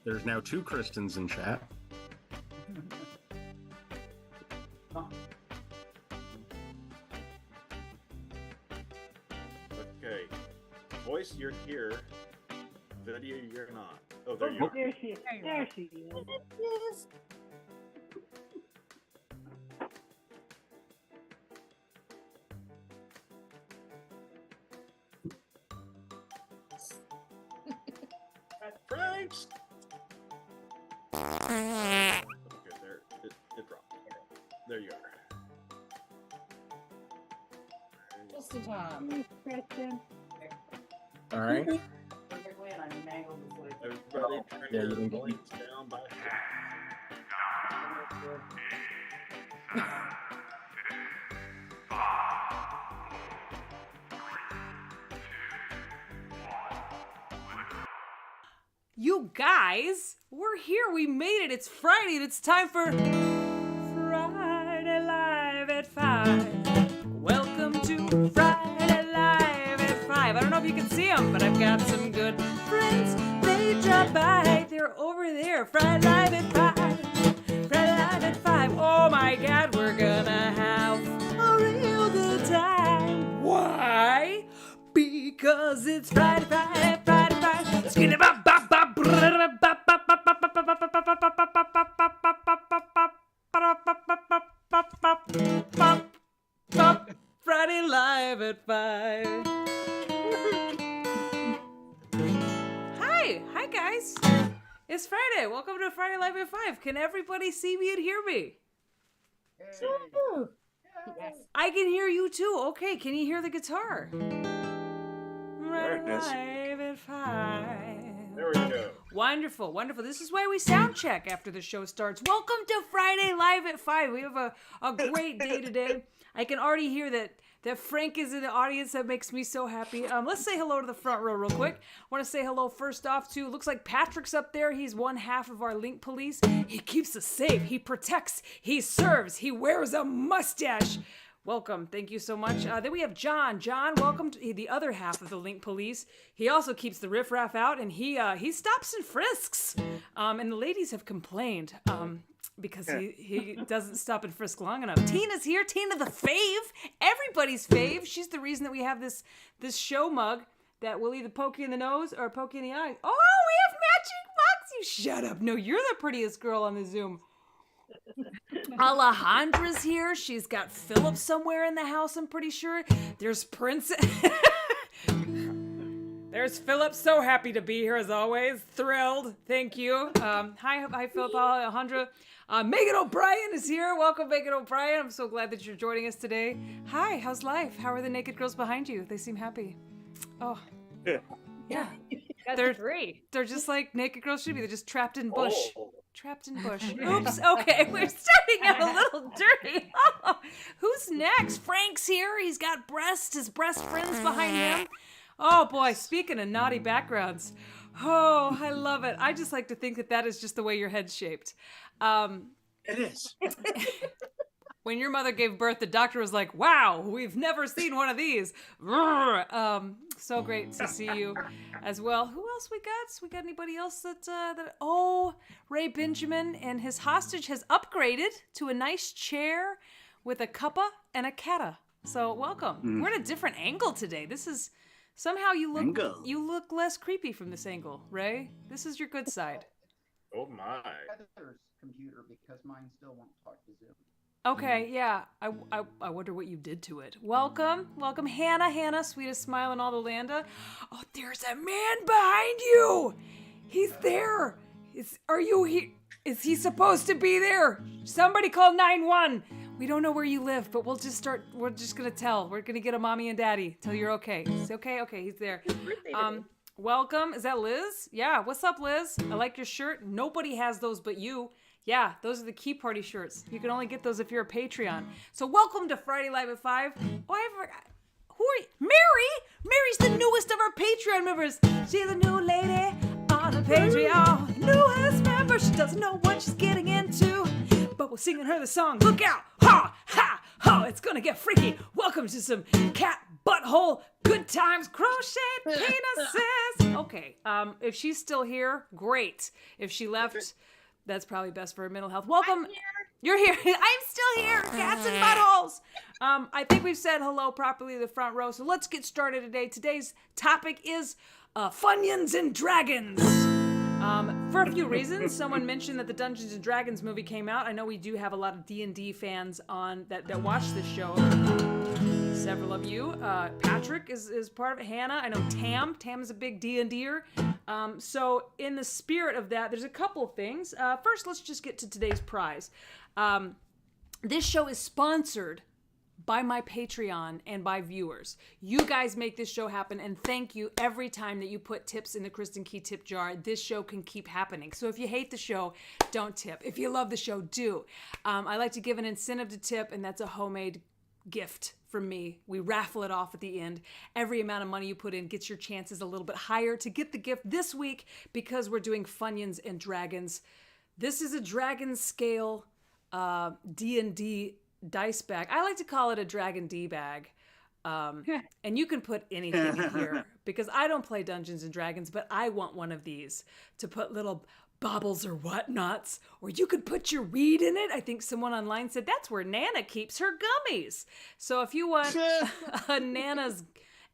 There's now 2 Kristins in chat. Okay. Voice, you're here. Video, you're not. Oh, there you are. There she is. There she is. Yes. Franks! Okay, there. It dropped. There you are. Just in time. Hey, Kristin. All right. Everybody turn Yeah, your you can- volumes down by You guys, we're here. We made it. It's Friday and it's time for Friday Live at 5. Welcome to Friday Live at 5. I don't know if you can see them, but I've got some good friends. They drop by. They're over there. Friday Live at 5. Friday Live at 5. Oh my God, we're gonna have a real good time. Why? Because it's Friday, Friday, Friday, Friday. Skinny bop, bop, bop, Friday Live at 5. Hi guys. It's Friday. Welcome to Friday Live at 5. Can everybody see me and hear me? Yes. I can hear you too. Okay, can you hear the guitar? There it is. Live at 5. There we go. Wonderful, wonderful. This is why we sound check after the show starts. Welcome to Friday Live at 5. We have a great day today. I can already hear that Frank is in the audience. That makes me so happy. Let's say hello to the front row real quick. I want to say hello first off to, looks like Patrick's up there. He's one half of our Link Police. He keeps us safe. He protects. He serves. He wears a mustache. Welcome. Thank you so much. Then we have John. John, welcome to the other half of the Link Police. He also keeps the riffraff out, and he stops and frisks. And the ladies have complained because he doesn't stop and frisk long enough. Tina's here. Tina the fave. Everybody's fave. She's the reason that we have this show mug that will either poke you in the nose or poke you in the eye. Oh, we have matching mugs. You shut up. No, you're the prettiest girl on the Zoom. Alejandra's here. She's got Philip somewhere in the house, I'm pretty sure. There's Princess. There's Philip. So happy to be here as always. Thrilled. Thank you. Hi, Philip, Alejandra. Megan O'Brien is here. Welcome, Megan O'Brien. I'm so glad that you're joining us today. Hi, how's life? How are the naked girls behind you? They seem happy. Oh. Yeah. They're just like naked girls should be. They're just trapped in bush. Oh. Trapped in bush. Oops. Okay, we're starting out a little dirty. Oh, who's next? Frank's here. He's got his breast friends behind him. Oh boy, speaking of naughty backgrounds. Oh, I love it. I just like to think that is just the way your head's shaped. It is. When your mother gave birth, the doctor was like, wow, we've never seen one of these. So great to see you as well. Who else we got? We got anybody else oh, Ray Benjamin, and his hostage has upgraded to a nice chair with a cuppa and a kata. So welcome. We're at a different angle today. This is, somehow you look less creepy from this angle, Ray. This is your good side. Oh my. Heather's computer because mine still won't talk to Zoom. Okay, yeah. I wonder what you did to it. Welcome, Hannah, sweetest smile in all the landa. Oh, there's a man behind you. He's there. Are you here? Is he supposed to be there? Somebody call 911. We don't know where you live, but we're just gonna tell. We're gonna get a mommy and daddy. Tell you're okay. It's okay. Okay, he's there. Welcome. Is that Liz? Yeah. What's up, Liz? I like your shirt. Nobody has those but you. Yeah, those are the Key Party shirts. You can only get those if you're a Patreon. So welcome to Friday Live at 5. Oh, I forgot. Who are you? Mary! Mary's the newest of our Patreon members. She's a new lady on a Patreon. Newest member. She doesn't know what she's getting into. But we're singing her the song. Look out! Ha! Ha! Ha! It's gonna get freaky. Welcome to some cat butthole, good times, crochet penises. Okay, if she's still here, great. If she left, that's probably best for her mental health. Welcome. You're here. I'm still here. Cats and buttholes. I think we've said hello properly to the front row, so let's get started today. Today's topic is Funyuns and Dragons. For a few reasons. Someone mentioned that the Dungeons and Dragons movie came out. I know we do have a lot of D&D fans on that watch this show. Several of you. Patrick is part of it. Hannah. I know Tam. Tam is a big D&Der. So in the spirit of that, there's a couple of things. First, let's just get to today's prize. This show is sponsored by my Patreon and by viewers. You guys make this show happen, and thank you every time that you put tips in the Kristin Key tip jar. This show can keep happening. So if you hate the show, don't tip. If you love the show, do. I like to give an incentive to tip, and that's a homemade gift from me. We raffle it off at the end. Every amount of money you put in gets your chances a little bit higher to get the gift this week because we're doing Funyuns and Dragons. This is a dragon scale D&D dice bag. I like to call it a Dragon D bag. And you can put anything in here because I don't play Dungeons and Dragons, but I want one of these to put little baubles or whatnots, or you could put your weed in it. I think someone online said that's where Nana keeps her gummies. So if you want a Nana's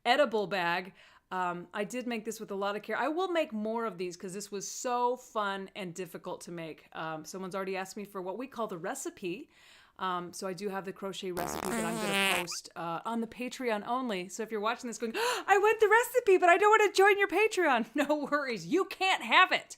edible bag, I did make this with a lot of care. I will make more of these because this was so fun and difficult to make. Someone's already asked me for what we call the recipe. So I do have the crochet recipe that I'm going to post on the Patreon only. So if you're watching this going, oh, I want the recipe, but I don't want to join your Patreon. No worries. You can't have it.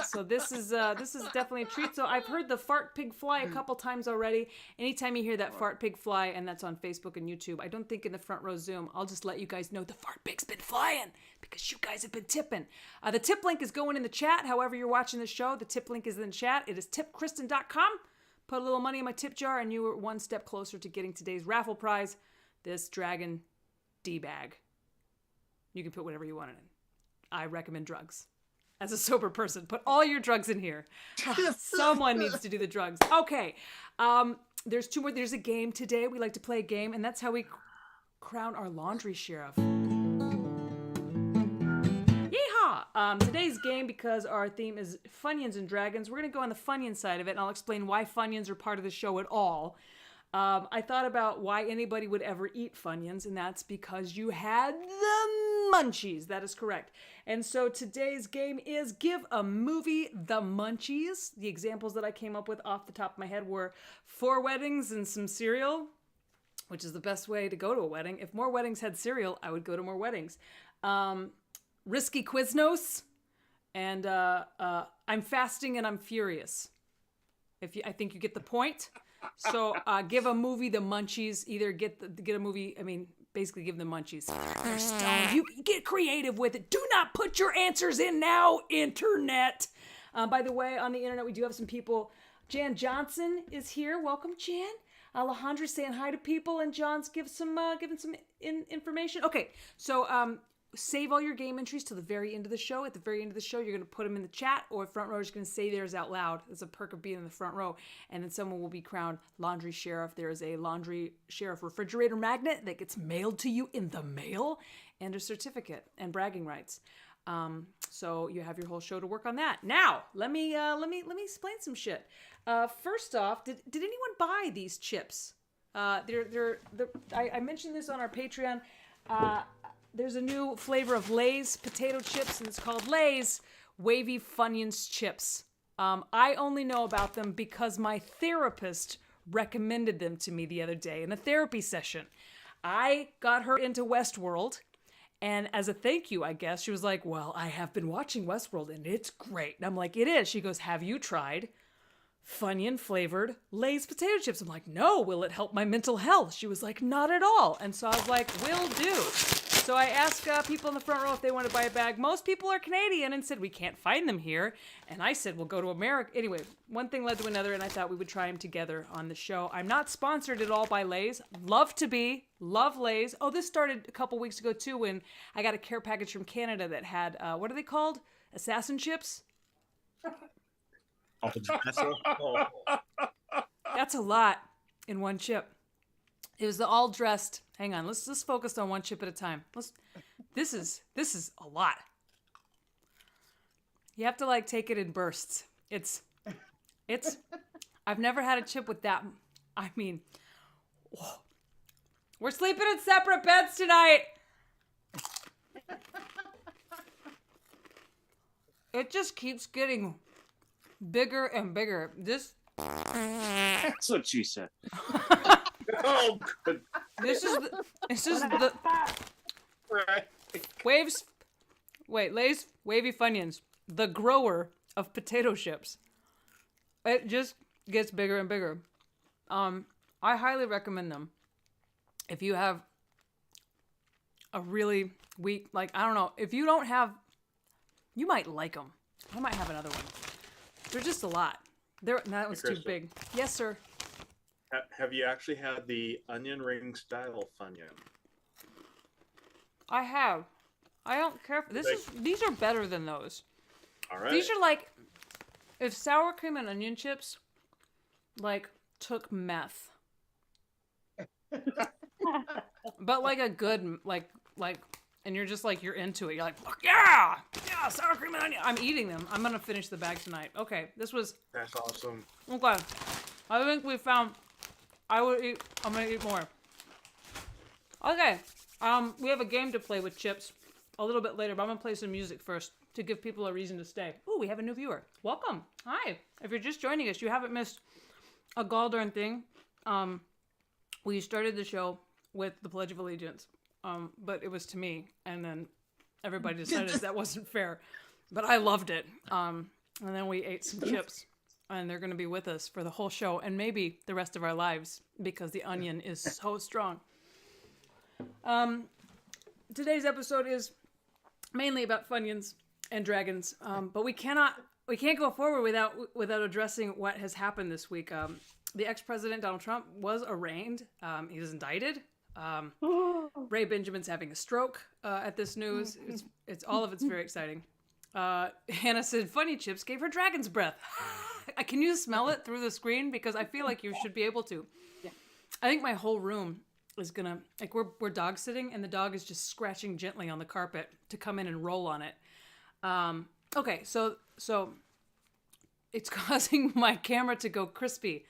So this is definitely a treat. So I've heard the fart pig fly a couple times already. Anytime you hear that fart pig fly, and that's on Facebook and YouTube, I don't think in the front row Zoom, I'll just let you guys know the fart pig's been flying because you guys have been tipping. The tip link is going in the chat. However you're watching the show, the tip link is in the chat. It is THEKRISTIN.com. Put a little money in my tip jar, and you were one step closer to getting today's raffle prize, this Dragon D bag. You can put whatever you want in it. I recommend drugs. As a sober person, put all your drugs in here. Someone needs to do the drugs. Okay, there's two more. There's a game today. We like to play a game, and that's how we crown our laundry sheriff. Yeehaw! Today's game, because our theme is Funyuns and Dragons, we're going to go on the Funyun side of it, and I'll explain why Funyuns are part of the show at all. I thought about why anybody would ever eat Funyuns, and that's because you had the munchies. That is correct. And so today's game is give a movie the munchies. The examples that I came up with off the top of my head were 4 weddings and some cereal, which is the best way to go to a wedding. If more weddings had cereal, I would go to more weddings. Risky Quiznos, and I'm fasting and I'm furious. I think you get the point. So give a movie the munchies. Either get a movie. I mean, basically give them munchies. They're stoned. You get creative with it. Do not put your answers in now, internet. By the way, on the internet we do have some people. Jan Johnson is here. Welcome, Jan. Alejandra's saying hi to people, and John's giving some information. Okay, so save all your game entries till the very end of the show. At the very end of the show, you're going to put them in the chat, or front row is going to say theirs out loud. It's a perk of being in the front row. And then someone will be crowned laundry sheriff. There is a laundry sheriff refrigerator magnet that gets mailed to you in the mail, and a certificate and bragging rights. So you have your whole show to work on that. Now, let me explain some shit. First off, did anyone buy these chips? I mentioned this on our Patreon. There's a new flavor of Lay's potato chips, and it's called Lay's Wavy Funyuns Chips. I only know about them because my therapist recommended them to me the other day in a therapy session. I got her into Westworld, and as a thank you, I guess, she was like, well, I have been watching Westworld, and it's great. And I'm like, it is. She goes, have you tried Funyun flavored Lay's potato chips? I'm like, no. Will it help my mental health? She was like, not at all. And so I was like, will do. So I asked people in the front row if they wanted to buy a bag. Most people are Canadian and said, we can't find them here. And I said, we'll go to America. Anyway, one thing led to another, and I thought we would try them together on the show. I'm not sponsored at all by Lay's. Love to be. Love Lay's. Oh, this started a couple weeks ago, too, when I got a care package from Canada that had, what are they called? Assassin chips? Oh. That's a lot in one chip. It was the all dressed. Hang on, let's just focus on one chip at a time. This is a lot. You have to like take it in bursts. It's. I've never had a chip with that. I mean, whoa. We're sleeping in separate beds tonight. It just keeps getting bigger and bigger. That's what she said. Oh, good. This is the Right. Waves. Wait, Lay's Wavy Funyuns, the grower of potato chips. It just gets bigger and bigger. I highly recommend them. If you have a really weak, like, I don't know, if you don't have, you might like them. I might have another one. They're just a lot. That one's too Kristen. big. Yes, sir. Have you actually had the onion ring style Funyun? I have. I don't care. These are better than those. All right. These are like, if sour cream and onion chips, like, took meth. But like a good, like, and you're just like, you're into it. You're like, fuck yeah, sour cream and onion. I'm eating them. I'm gonna finish the bag tonight. Okay, this was. That's awesome. Okay, I think we found. I'm gonna eat more. Okay, we have a game to play with chips a little bit later, but I'm gonna play some music first to give people a reason to stay. Ooh, we have a new viewer. Welcome. Hi. If you're just joining us, you haven't missed a gall darn thing. We started the show with the Pledge of Allegiance, but it was to me, and then everybody decided that wasn't fair. But I loved it. And then we ate some chips, and they're going to be with us for the whole show, and maybe the rest of our lives, because the onion is so strong. Today's episode is mainly about Funyuns and dragons, but we can't go forward without addressing what has happened this week. The ex-president Donald Trump was arraigned. He was indicted. Ray Benjamin's having a stroke at this news. It's all of it's very exciting. Hannah said funny chips gave her dragon's breath. Can you smell it through the screen? Because I feel like you should be able to. Yeah. I think my whole room is gonna, like, we're dog sitting and the dog is just scratching gently on the carpet to come in and roll on it. Okay, so it's causing my camera to go crispy.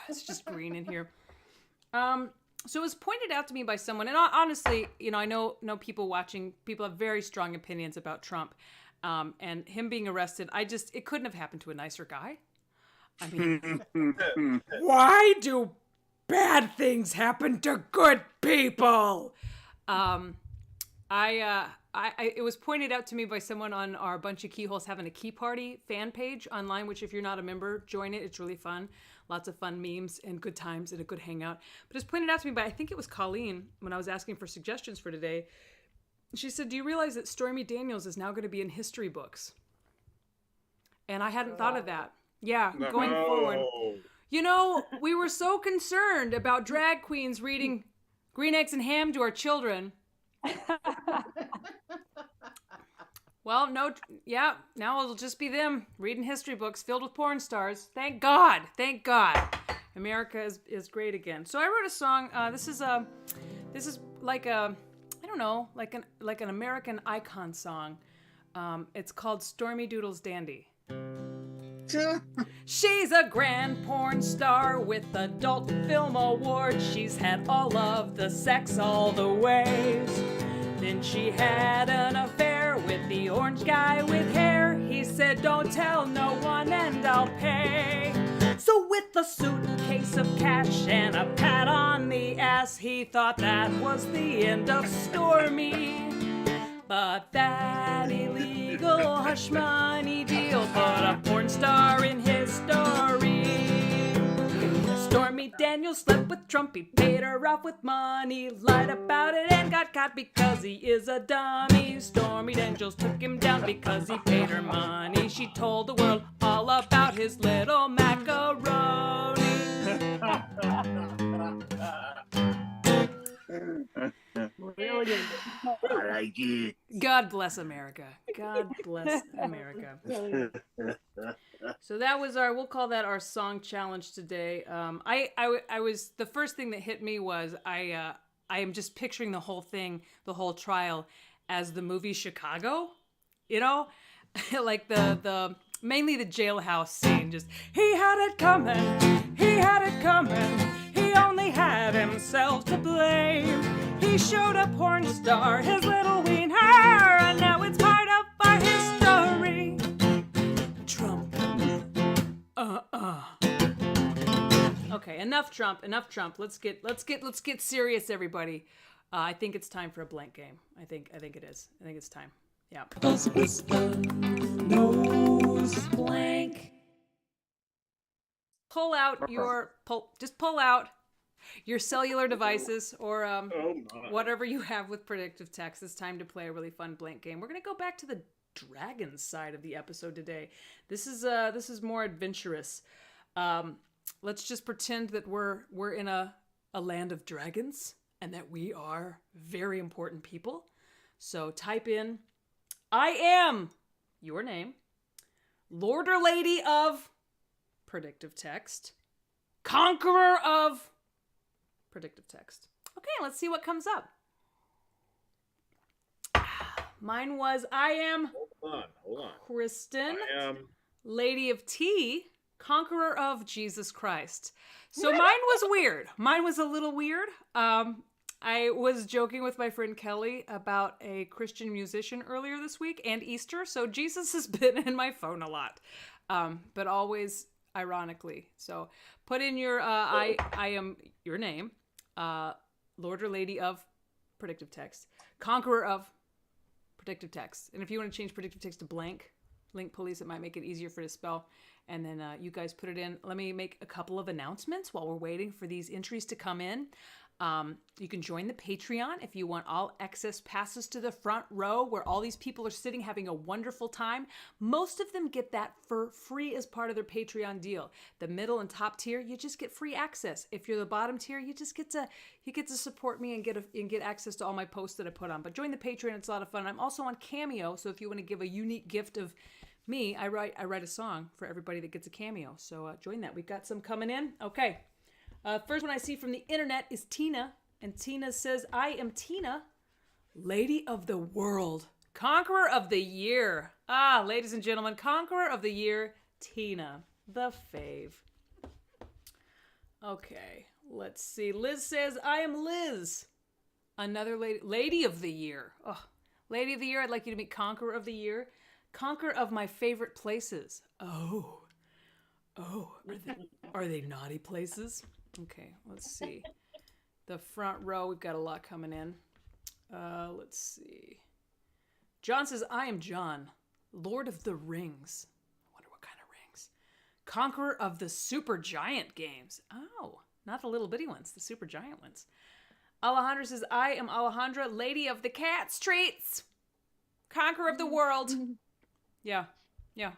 It's just green in here. So it was pointed out to me by someone, and honestly, I know people watching, people have very strong opinions about Trump, and him being arrested. It couldn't have happened to a nicer guy. I mean, why do bad things happen to good people? It was pointed out to me by someone on our Bunch of Keyholes Having a Key Party fan page online, which if you're not a member, join it. It's really fun. Lots of fun memes and good times and a good hangout. But it's pointed out to me by, I think it was Colleen, when I was asking for suggestions for today. She said, do you realize that Stormy Daniels is now going to be in history books? And I hadn't thought of that. Yeah, going forward. We were so concerned about drag queens reading Green Eggs and Ham to our children. Well, now it'll just be them reading history books filled with porn stars. Thank God. America is great again. So I wrote a song. This is like a, I don't know, like an American icon song. It's called Stormy Doodles Dandy. She's a grand porn star with Adult Film Award. She's had all of the sex all the ways. Then she had an affair with the orange guy with hair. He said, don't tell no one and I'll pay. So with a suitcase of cash and a pat on the ass, he thought that was the end of Stormy. But that illegal hush money deal put a porn star in his story. Stormy Daniels slept with Trump, he paid her off with money, lied about it and got caught because he is a dummy. Stormy Daniels took him down because he paid her money. She told the world all about his little macaroni. Really good. I like it. God bless America. God bless America. So that was our, we'll call that our song challenge today. I was, the first thing that hit me was I am just picturing the whole thing, the whole trial as the movie Chicago, you know, like the mainly the jailhouse scene. Just he had it coming, he had it coming, he only had himself to blame. He showed a porn star his little wiener, and now it's part of our history. Trump. Okay, enough Trump, enough Trump. Let's get serious, everybody. I think it's time for a blank game. I think it is. I think it's time. Yeah. Nose blank. Pull out your cellular devices or whatever you have with predictive text. It's time to play a really fun blank game. We're gonna go back to the dragon side of the episode today. This is more adventurous. Let's just pretend that we're in a land of dragons and that we are very important people. So type in, I am your name, Lord or Lady of predictive text, conqueror of predictive text. Okay, let's see what comes up. Mine was, I am Hold on. Kristin, I am. Lady of Tea, conqueror of Jesus Christ. So mine was weird. Mine was a little weird. I was joking with my friend Kelly about a Christian musician earlier this week and Easter. So Jesus has been in my phone a lot, but always ironically. So put in your, I am your name, Lord or Lady of predictive text, conqueror of predictive text. And if you want to change predictive text to blank, link police, it might make it easier for it to spell. And then you guys put it in. Let me make a couple of announcements while we're waiting for these entries to come in. You can join the Patreon if you want all access passes to the front row where all these people are sitting having a wonderful time. Most of them get that for free as part of their Patreon deal. The middle and top tier, you just get free access. If you're the bottom tier, you just get to support me and get access to all my posts that I put on. But join the Patreon, it's a lot of fun. I'm also on Cameo, so if you want to give a unique gift of me, I write a song for everybody that gets a cameo. So join that. We've got some coming in. Okay. First one I see from the internet is Tina. And Tina says, I am Tina, Lady of the World, Conqueror of the Year. Ah, ladies and gentlemen, Conqueror of the Year, Tina, the fave. Okay, let's see. Liz says, I am Liz, another Lady of the Year. Oh, Lady of the Year, I'd like you to meet Conqueror of the Year. Conqueror of my favorite places. Oh, are they naughty places? Okay, let's see. The front row, we've got a lot coming in. Let's see. John says, I am John, Lord of the Rings. I wonder what kind of rings. Conqueror of the Super Giant games. Oh, not the little bitty ones, the Super Giant ones. Alejandra says, I am Alejandra, Lady of the Cat's Treats. Conqueror of the world. Yeah,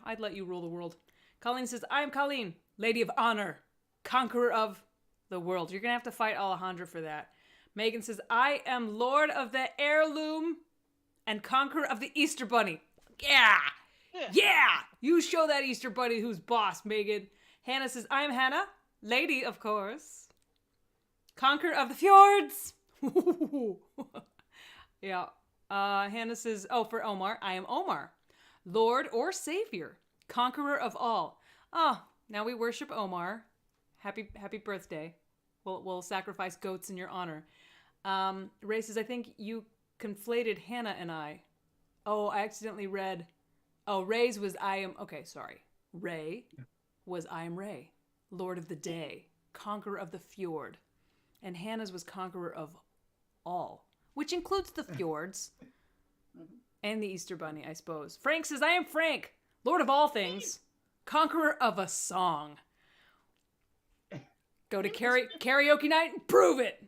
I'd let you rule the world. Colleen says, I am Colleen, Lady of Honor, Conqueror of the world. You're going to have to fight Alejandra for that. Megan says, I am Lord of the Heirloom and Conqueror of the Easter Bunny. Yeah! You show that Easter Bunny who's boss, Megan. Hannah says, I am Hannah, Lady, of course. Conqueror of the Fjords. Yeah. Hannah says, for Omar, I am Omar, Lord or Savior, Conqueror of all. Oh, now we worship Omar. Happy birthday. We'll sacrifice goats in your honor. Ray says, I think you conflated Hannah and I. Oh, I accidentally read. Oh, Ray's was I am. Okay, sorry. Ray was I am Ray, Lord of the Day, Conqueror of the Fjord. And Hannah's was Conqueror of all, which includes the fjords and the Easter Bunny, I suppose. Frank says, I am Frank, Lord of all things, Conqueror of a song. Go to karaoke night and prove it.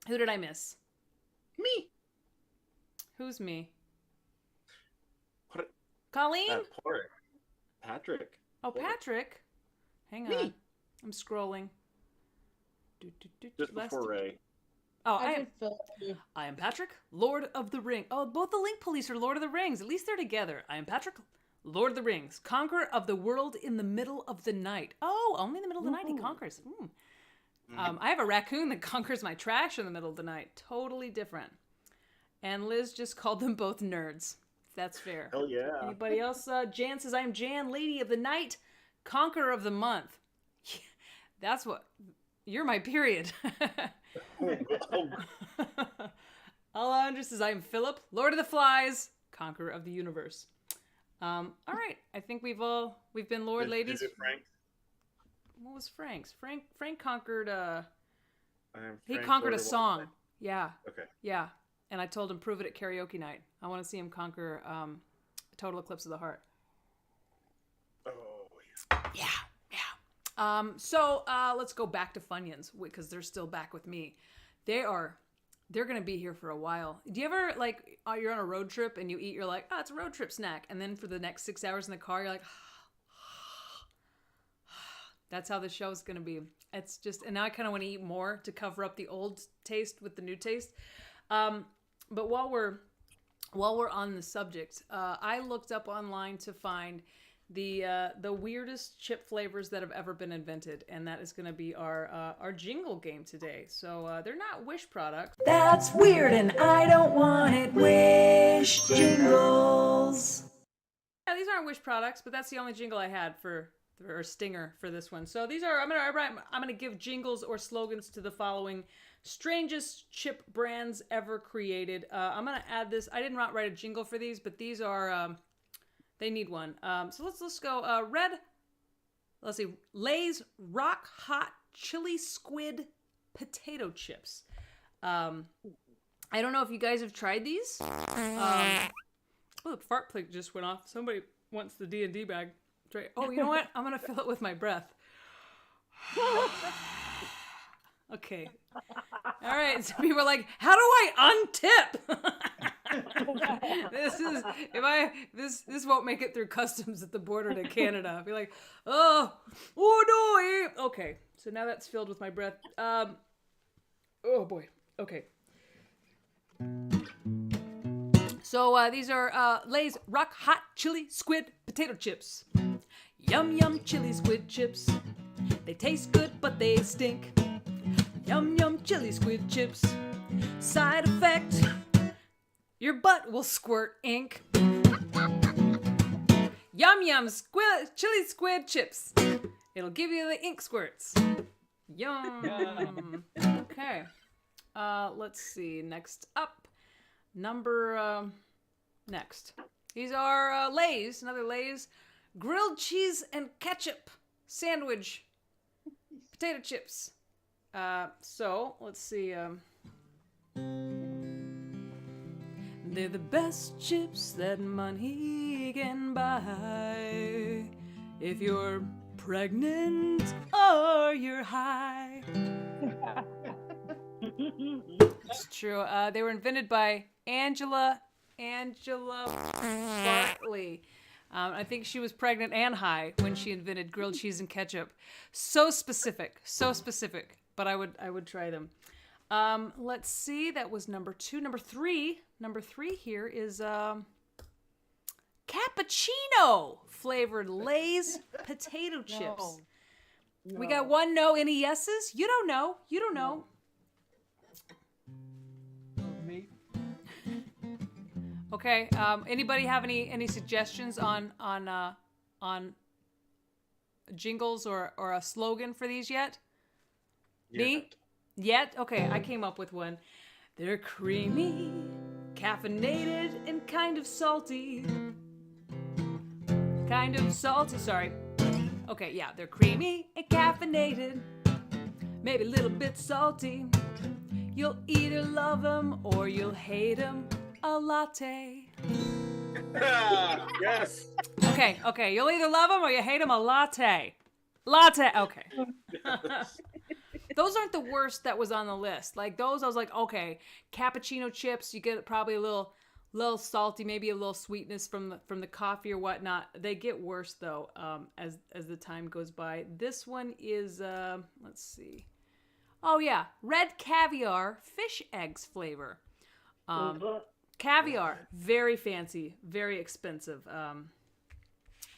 Who did I miss? Me. Who's me? What? Colleen? Patrick. Oh, Patrick. Hang on. I'm scrolling. Just before Ray. Oh, I did Philip. I am Patrick, Lord of the Ring. Oh, both the Link Police are Lord of the Rings. At least they're together. I am Patrick, Lord of the Rings, conqueror of the world in the middle of the night. Oh, only in the middle of the night he conquers. I have a raccoon that conquers my trash in the middle of the night. Totally different. And Liz just called them both nerds. If that's fair. Hell yeah. Anybody else? Jan says, I am Jan, Lady of the Night, conqueror of the month. That's what... You're my period. Alejandra says, I am Philip, Lord of the Flies, conqueror of the universe. All right. I think we've been Lord, ladies. Is it Frank? What was Frank's? Frank conquered he Frank, conquered Lord a of song. Life. Yeah. Okay. Yeah. And I told him prove it at karaoke night. I want to see him conquer Total Eclipse of the Heart. Oh, yeah. Yeah. So let's go back to Funyuns because they're still back with me. They're gonna be here for a while. Do you ever like you're on a road trip and you eat, you're like, oh, it's a road trip snack, and then for the next 6 hours in the car, you're like, that's how the show's gonna be. It's just, and now I kind of want to eat more to cover up the old taste with the new taste. But while we're on the subject, I looked up online to find the weirdest chip flavors that have ever been invented, and that is going to be our jingle game today. So they're not Wish products. That's weird, and I don't want it. Wish jingles. Yeah, these aren't Wish products, but that's the only jingle I had for stinger for this one. So these are I'm gonna give jingles or slogans to the following strangest chip brands ever created. I'm gonna add this. I didn't write a jingle for these, but these are they need one. So let's go red. Let's see, Lay's Rock Hot Chili Squid Potato Chips. I don't know if you guys have tried these. Oh, the fart plug just went off. Somebody wants the D&D bag. Oh, you know what? I'm gonna fill it with my breath. Okay. All right. So people are like, how do I untip? This won't make it through customs at the border to Canada. I'll be like, oh no. Okay. So now that's filled with my breath. Oh boy. Okay. So these are Lay's Rock Hot Chili Squid Potato Chips. Yum yum chili squid chips. They taste good, but they stink. Yum yum chili squid chips. Side effect: your butt will squirt ink. Yum yum chili squid chips. It'll give you the ink squirts. Yum. Okay. Let's see. Next up, next. These are Lay's. Another Lay's grilled cheese and ketchup sandwich potato chips. So let's see. They're the best chips that money can buy. If you're pregnant or you're high. It's true. They were invented by Angela Bartley. I think she was pregnant and high when she invented grilled cheese and ketchup. So specific. But I would try them. Let's see. That was number 2. Number three here is cappuccino flavored Lay's potato chips. No. We got one no, any yeses? You don't know. Me? Okay. Anybody have any suggestions on jingles or a slogan for these yet? Me? Yet? Okay, I came up with one. They're creamy, caffeinated, and kind of salty. Sorry. Okay, yeah, they're creamy and caffeinated, maybe a little bit salty. You'll either love them or you'll hate them. A latte. Yes. Okay, you'll either love them or you hate them. A latte. Okay. Those aren't the worst that was on the list. Like those, I was like, okay, cappuccino chips. You get probably a little salty, maybe a little sweetness from the coffee or whatnot. They get worse though, as the time goes by. This one is, let's see. Oh yeah, red caviar fish eggs flavor. Caviar, very fancy, very expensive.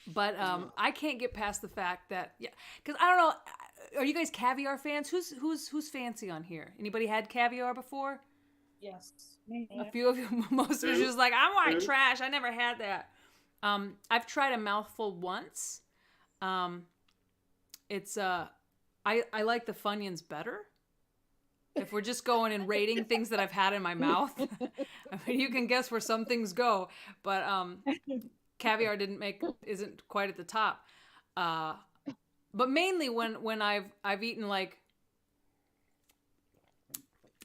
But I can't get past the fact that because I don't know. Are you guys caviar fans? Who's fancy on here? Anybody had caviar before? Yes. A few of you, most of you just like I'm white trash. I never had that. I've tried a mouthful once. It's I like the Funyuns better. If we're just going and rating things that I've had in my mouth, I mean, you can guess where some things go. But caviar isn't quite at the top. But mainly when I've eaten like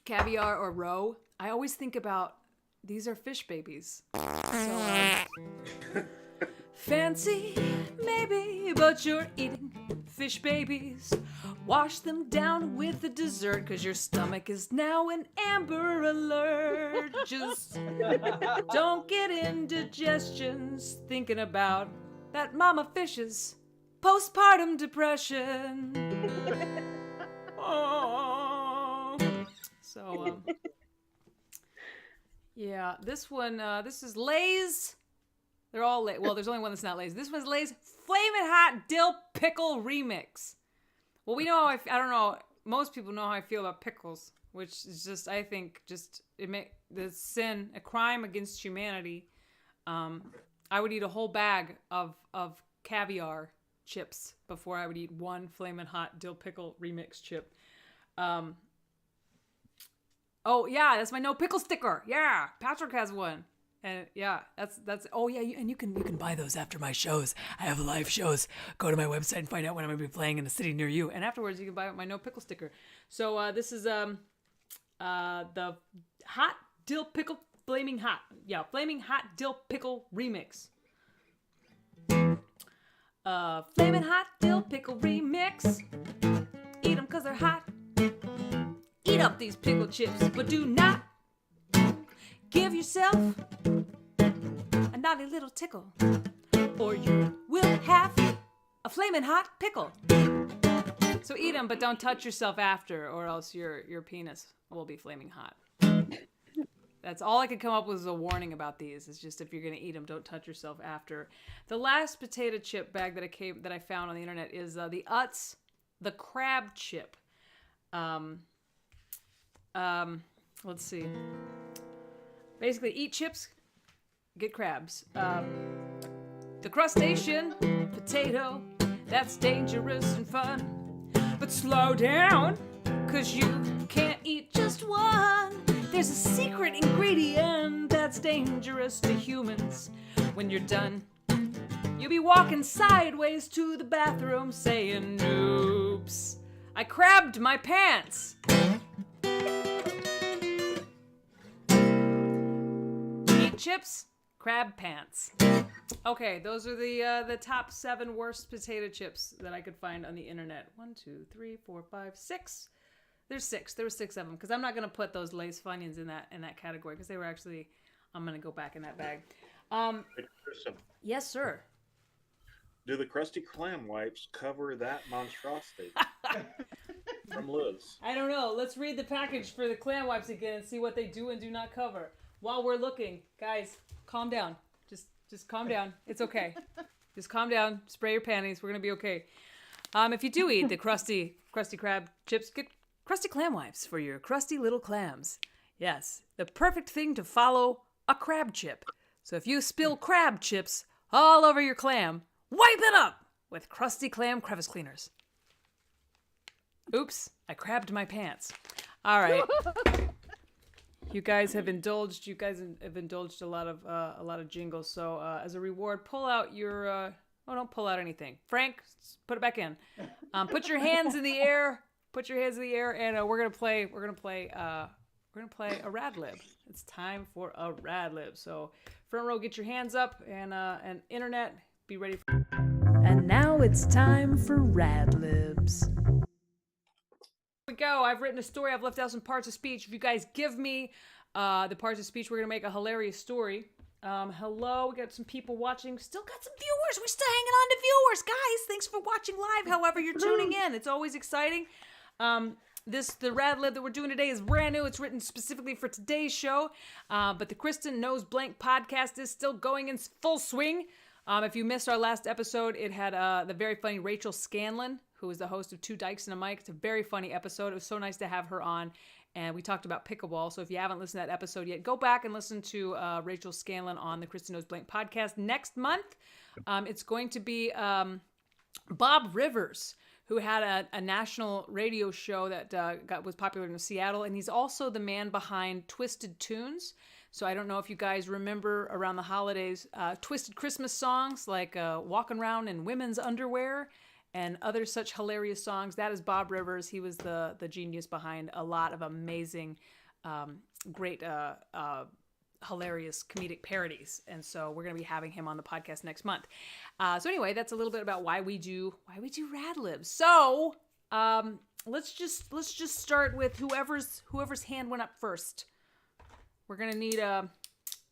caviar or roe, I always think about these are fish babies. So fancy maybe, but you're eating fish babies. Wash them down with the dessert, 'cause your stomach is now an amber alert. Just don't get indigestions thinking about that mama fish's postpartum depression. Oh. So, yeah, this one, this is Lay's. They're all Lay's. Well, there's only one that's not Lay's. This one's Lay's Flamin' Hot Dill Pickle Remix. Well, we know how I don't know. Most people know how I feel about pickles, which is just, I think, the sin, a crime against humanity. I would eat a whole bag of caviar chips before I would eat one Flamin' Hot Dill Pickle Remix chip. Oh yeah, that's my no pickle sticker. Yeah, Patrick has one. And yeah, that's oh yeah, and you can buy those after my shows. I have live shows. Go to my website and find out when I'm going to be playing in a city near you. And afterwards, you can buy my no pickle sticker. So this is the hot dill pickle flaming hot. Yeah, flaming hot dill pickle remix. Flaming hot dill pickle remix. Eat them 'cause they're hot. Eat up these pickle chips, but do not give yourself a naughty little tickle, or you will have a flaming hot pickle. So eat them, but don't touch yourself after, or else your penis will be flaming hot. That's all I could come up with as a warning about these. It's just if you're gonna eat them, don't touch yourself after. The last potato chip bag that I found on the internet is the Utz, the crab chip. Let's see. Basically, eat chips, get crabs. The crustacean potato, that's dangerous and fun. But slow down, 'cause you can't eat just one. There's a secret ingredient that's dangerous to humans. When you're done, you'll be walking sideways to the bathroom saying, oops, I crabbed my pants. Eat chips, crab pants. Okay, those are the top 7 worst potato chips that I could find on the internet. 1, 2, 3, 4, 5, 6. There's 6. There were 6 of them because I'm not gonna put those Lay's Funyuns in that category because they were actually. I'm gonna go back in that bag. Hey, Kristin, Yes, sir. do the Krusty Clam wipes cover that monstrosity from Liz? I don't know. Let's read the package for the clam wipes again and see what they do and do not cover. While we're looking, guys, calm down. Just calm down. It's okay. Just calm down. Spray your panties. We're gonna be okay. If you do eat the crusty crab chips, get Krusty Clam wipes for your crusty little clams. Yes, the perfect thing to follow a crab chip. So if you spill crab chips all over your clam, wipe it up with Krusty Clam crevice cleaners. Oops, I crabbed my pants. All right. You guys have indulged a lot of jingles. So as a reward, pull out your don't pull out anything. Frank, put it back in. Put your hands in the air. Put your hands in the air, and we're gonna play a rad lib. It's time for a rad lib. So front row, get your hands up, and internet, be ready. And now it's time for rad libs. Here we go. I've written a story. I've left out some parts of speech. If you guys give me the parts of speech, we're gonna make a hilarious story. Hello, we got some people watching. Still got some viewers. We're still hanging on to viewers, guys. Thanks for watching live. However you're tuning in, it's always exciting. the Rad Lib that we're doing today is brand new. It's written specifically for today's show. But the Kristin Knows Blank podcast is still going in full swing. If you missed our last episode, it had the very funny Rachel Scanlon, who is the host of Two Dykes and a Mic. It's a very funny episode. It was so nice to have her on. And we talked about pickleball. So if you haven't listened to that episode yet, go back and listen to Rachel Scanlon on the Kristin Knows Blank podcast. Next month, it's going to be Bob Rivers, who had a national radio show that was popular in Seattle. And he's also the man behind Twisted Tunes. So I don't know if you guys remember around the holidays, twisted Christmas songs like Walking Around in Women's Underwear and other such hilarious songs. That is Bob Rivers. He was the genius behind a lot of amazing, great, hilarious comedic parodies. And so we're going to be having him on the podcast next month. So anyway, that's a little bit about why we do Rad Libs. So let's just start with whoever's hand went up first. We're gonna need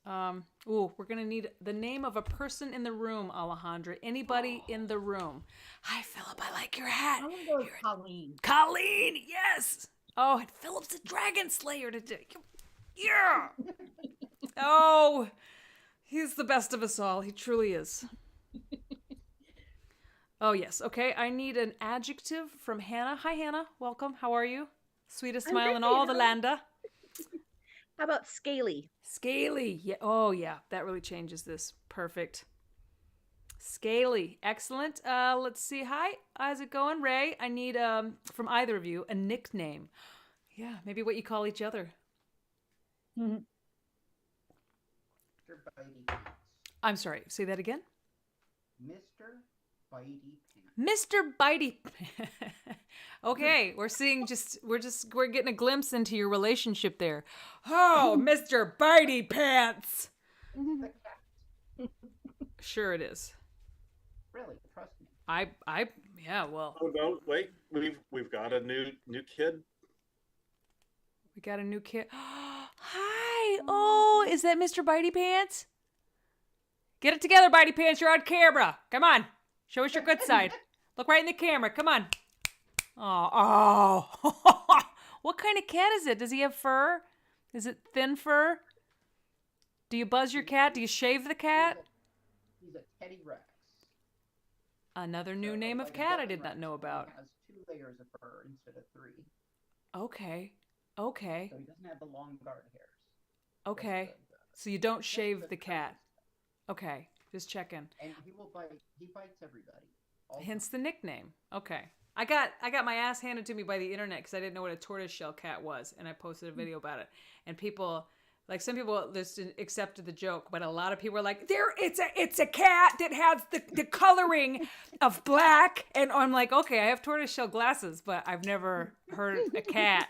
we're gonna need the name of a person in the room, Alejandra. Anybody in the room? Hi, Philip. I like your hat. I'm gonna go with Colleen. Colleen, yes. Oh, and Philip's a dragon slayer today. Yeah. Oh, he's the best of us all. He truly is. Oh yes. Okay. I need an adjective from Hannah. Hi, Hannah. Welcome. How are you? Sweetest smile in all the landa. How about scaly? Scaly. Yeah. Oh, yeah. That really changes this. Perfect. Scaly. Excellent. Let's see. Hi. How's it going, Ray? I need from either of you a nickname. Yeah. Maybe what you call each other. Mr. Bitey Pants. I'm sorry. Say that again. Mr. Bitey Pants. Mr. Bitey. Okay, we're getting a glimpse into your relationship there. Oh, Mr. Bitey Pants. The cat. Sure it is. Really, trust me. Yeah, well, Oh no! Wait, we've got a new kid. we got a new kid. Hi. Oh, is that Mr. Bitey Pants? Get it together, Bitey Pants. You're on camera. Come on. Show us your good side. Look right in the camera. Come on. Oh. What kind of cat is it? Does he have fur? Is it thin fur? Do you buzz your cat? Do you shave the cat? He's a Teddy Rex. Another new name of Like a cat I Devon did not Rex, know but about. He has 2 layers of fur instead of 3. Okay. So he doesn't have the long guard hairs. Okay. Just So you don't just shave the the cat. Okay. Just checking. And he will bite. He bites everybody. All the Hence time. the nickname. Okay. I got my ass handed to me by the internet because I didn't know what a tortoiseshell cat was, and I posted a video about it. And people, like some people just accepted the joke, but a lot of people were like, it's a cat that has the coloring of black. And I'm like, okay, I have tortoiseshell glasses, but I've never heard a cat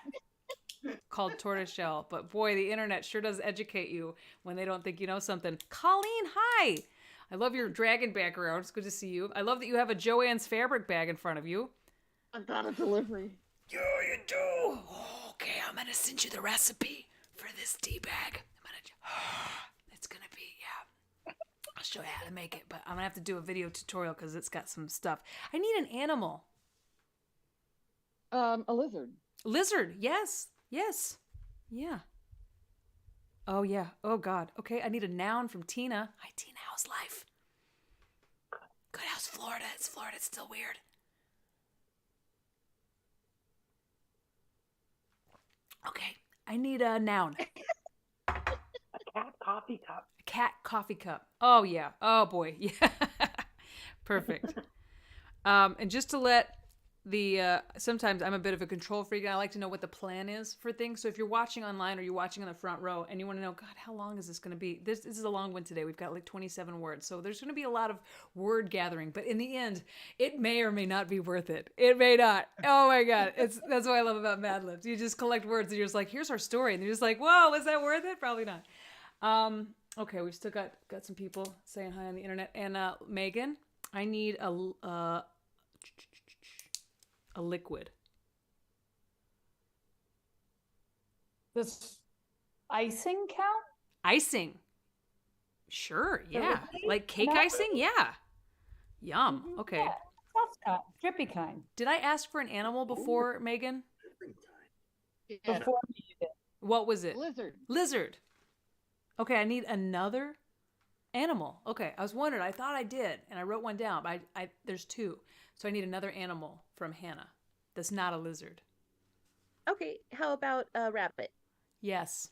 called tortoiseshell. But boy, the internet sure does educate you when they don't think you know something. Colleen, hi. I love your dragon background. It's good to see you. I love that you have a Joann's fabric bag in front of you. I've got a delivery. Yeah, you do. Okay, I'm gonna send you the recipe for this tea bag. It's gonna be, yeah. I'll show you how to make it, but I'm gonna have to do a video tutorial because it's got some stuff. I need an animal. A lizard. Lizard. Yes. Yes. Yeah. Oh yeah. Oh God. Okay, I need a noun from Tina. Hi, Tina. How's life? Good. How's Florida? It's Florida. It's still weird. Okay, I need a noun. A cat coffee cup. A cat coffee cup. Oh yeah. Oh boy. Yeah. Perfect. And just to let the sometimes I'm a bit of a control freak and I like to know what the plan is for things. So if you're watching online or you're watching on the front row and you want to know, God, how long is this going to be? This is a long one today. We've got like 27 words. So there's going to be a lot of word gathering, but in the end, it may or may not be worth it. It may not. Oh my God. That's what I love about Mad Libs. You just collect words and you're just like, here's our story. And you're just like, whoa, was that worth it? Probably not. Okay. We've still got some people saying hi on the internet. And Megan, I need a liquid. Does icing count? Icing. Sure, yeah. Drippy? Like cake No. icing? Yeah. Yum. Okay. Yeah, soft kind, drippy kind. Did I ask for an animal before, Megan? Yes. Before me, you did. What was it? Lizard. Lizard. Okay, I need another animal. Okay, I was wondering. I thought I did, and I wrote one down. But there's two, so I need another animal from Hannah. That's not a lizard. Okay, how about a rabbit? Yes.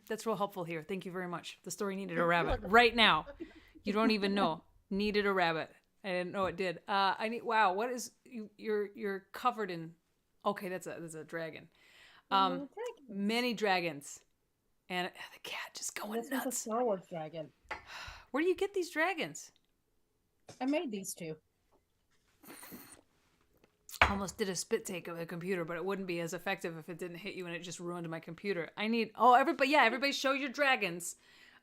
That's real helpful here. Thank you very much. The story needed a rabbit right now. You don't even know. Needed a rabbit. I didn't know it did. I need. Wow. What is you're covered in? Okay, that's a dragon. Many dragons, and the cat just going This one's a nuts. Star Wars dragon. Where do you get these dragons? I made these two. Almost did a spit take of the computer, but it wouldn't be as effective if it didn't hit you and it just ruined my computer. I need everybody show your dragons.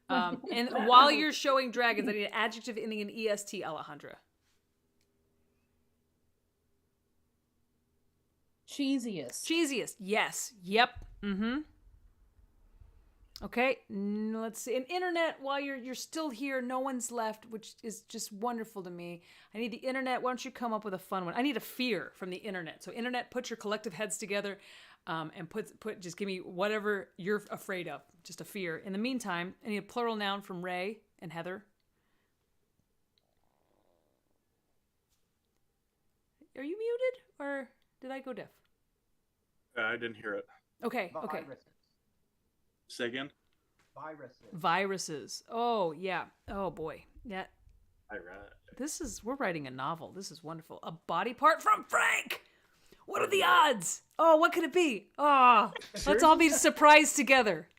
And while you're showing dragons, I need an adjective ending in EST, Alejandra. Cheesiest. Cheesiest. Yes. Yep. Okay. Let's see. An internet, while you're still here, no one's left, which is just wonderful to me. I need the internet. Why don't you come up with a fun one? I need a fear from the internet. So internet, put your collective heads together, and just give me whatever you're afraid of. Just a fear. In the meantime, I need a plural noun from Ray and Heather. Are you muted or did I go deaf? I didn't hear it. Okay. Viruses. Say again. Viruses. Oh, yeah. Oh, boy. Yeah. All right. We're writing a novel. This is wonderful. A body part from Frank. What are the odds? Oh, what could it be? Oh, let's all be surprised together.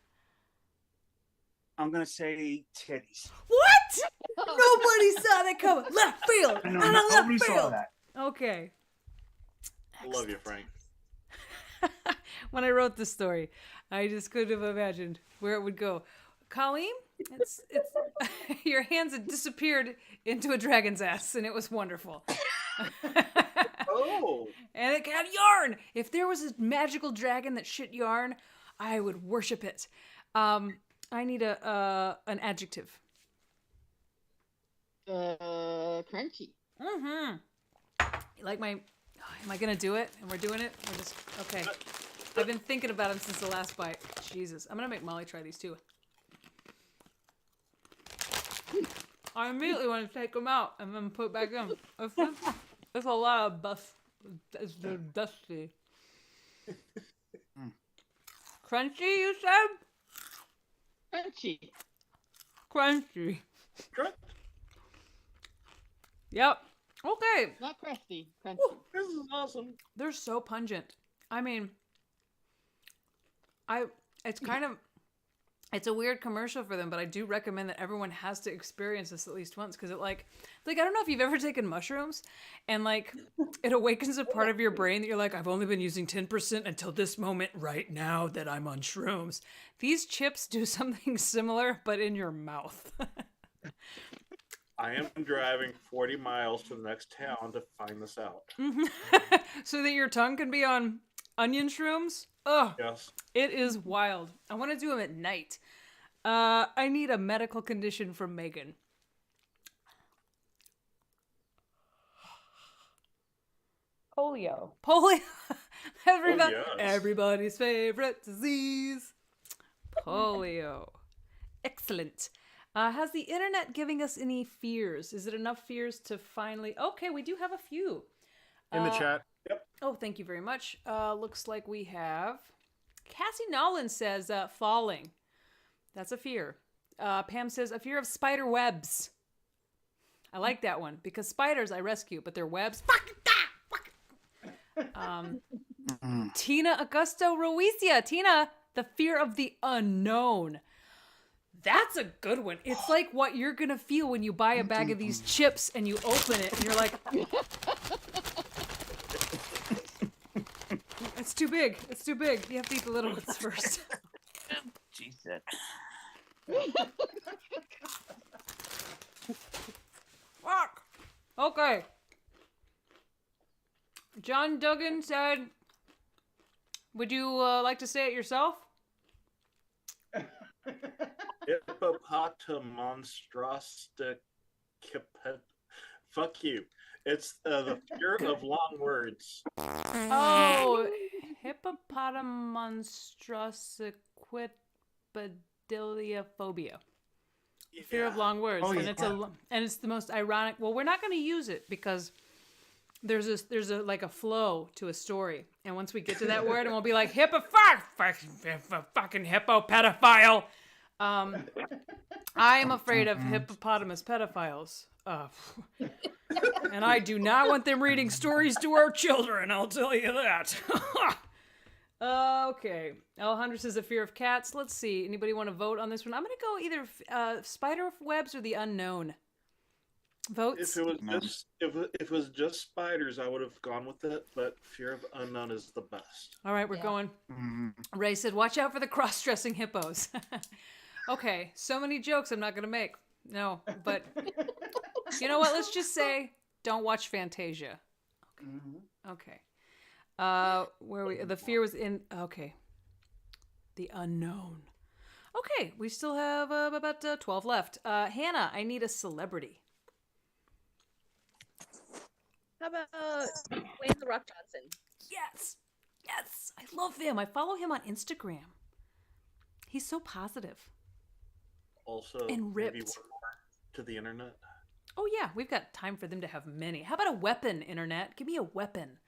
I'm gonna say titties. What? Nobody saw that coming. Left field. I know, On a nobody left saw field. that. Okay. I love you, Frank. When I wrote this story, I just couldn't have imagined where it would go. Colleen, it's your hands had disappeared into a dragon's ass, and it was wonderful. Oh. And it had yarn. If there was a magical dragon that shit yarn, I would worship it. I need an adjective. Crunchy. You like my? Am I gonna do it? And we're doing it. We're just okay. I've been thinking about them since the last bite. Jesus, I'm gonna make Molly try these too. I immediately want to take them out and then put back in. It's a lot of buff. It's dusty. Crunchy, you said? Crunchy. Crunchy. Correct. Yep. Okay. Not crusty. Crunchy. This is awesome. They're so pungent. I mean, it's a weird commercial for them, but I do recommend that everyone has to experience this at least once, because it like I don't know if you've ever taken mushrooms and like it awakens a part of your brain that you're like, I've only been using 10% until this moment right now that I'm on shrooms. These chips do something similar, but in your mouth. I am driving 40 miles to the next town to find this out. So that your tongue can be on onion shrooms? Oh, Yes. it is wild. I want to do them at night. I need a medical condition from Megan. Polio. Polio. yes. Everybody's favorite disease. Polio. Excellent. Has the internet giving us any fears? Is it enough fears to finally... Okay, we do have a few. In the chat. Oh, thank you very much. Looks like we have... Cassie Nolan says falling. That's a fear. Pam says a fear of spider webs. I like that one because spiders I rescue, but their webs... Tina Augusto Ruizia. Tina, the fear of the unknown. That's a good one. It's like what you're going to feel when you buy a bag of these chips and you open it and you're like... It's too big. It's too big. You have to eat the little ones first. Jesus. Fuck. Okay. John Duggan said, would you like to say it yourself? Hippopotamonstrostic. Fuck you. It's the fear of long words. Oh, Hippopotamonstrosiquipediliophobia. Fear of long words. Oh, And yeah. it's the most ironic. Well, we're not going to use it because there's a like a flow to a story. And once we get to that word, and we'll be like, fucking hippo pedophile. I am afraid of hippopotamus pedophiles. And I do not want them reading stories to our children, I'll tell you that. Okay. Alejandro says a fear of cats. Let's see. Anybody want to vote on this one? I'm going to go either spider webs or the unknown. Votes? If it was just spiders, I would have gone with it. But fear of unknown is the best. All right, we're going. Ray said, watch out for the cross-dressing hippos. Okay, so many jokes I'm not going to make. No, but you know what? Let's just say don't watch Fantasia. Okay. The fear was in, okay. The unknown. Okay, we still have about 12 left. Hannah, I need a celebrity. How about Wayne The Rock Johnson? Yes. Yes. I love him. I follow him on Instagram. He's so positive. Also, And maybe ripped. one more to the internet. Oh, yeah. We've got time for them to have many. How about a weapon, internet? Give me a weapon.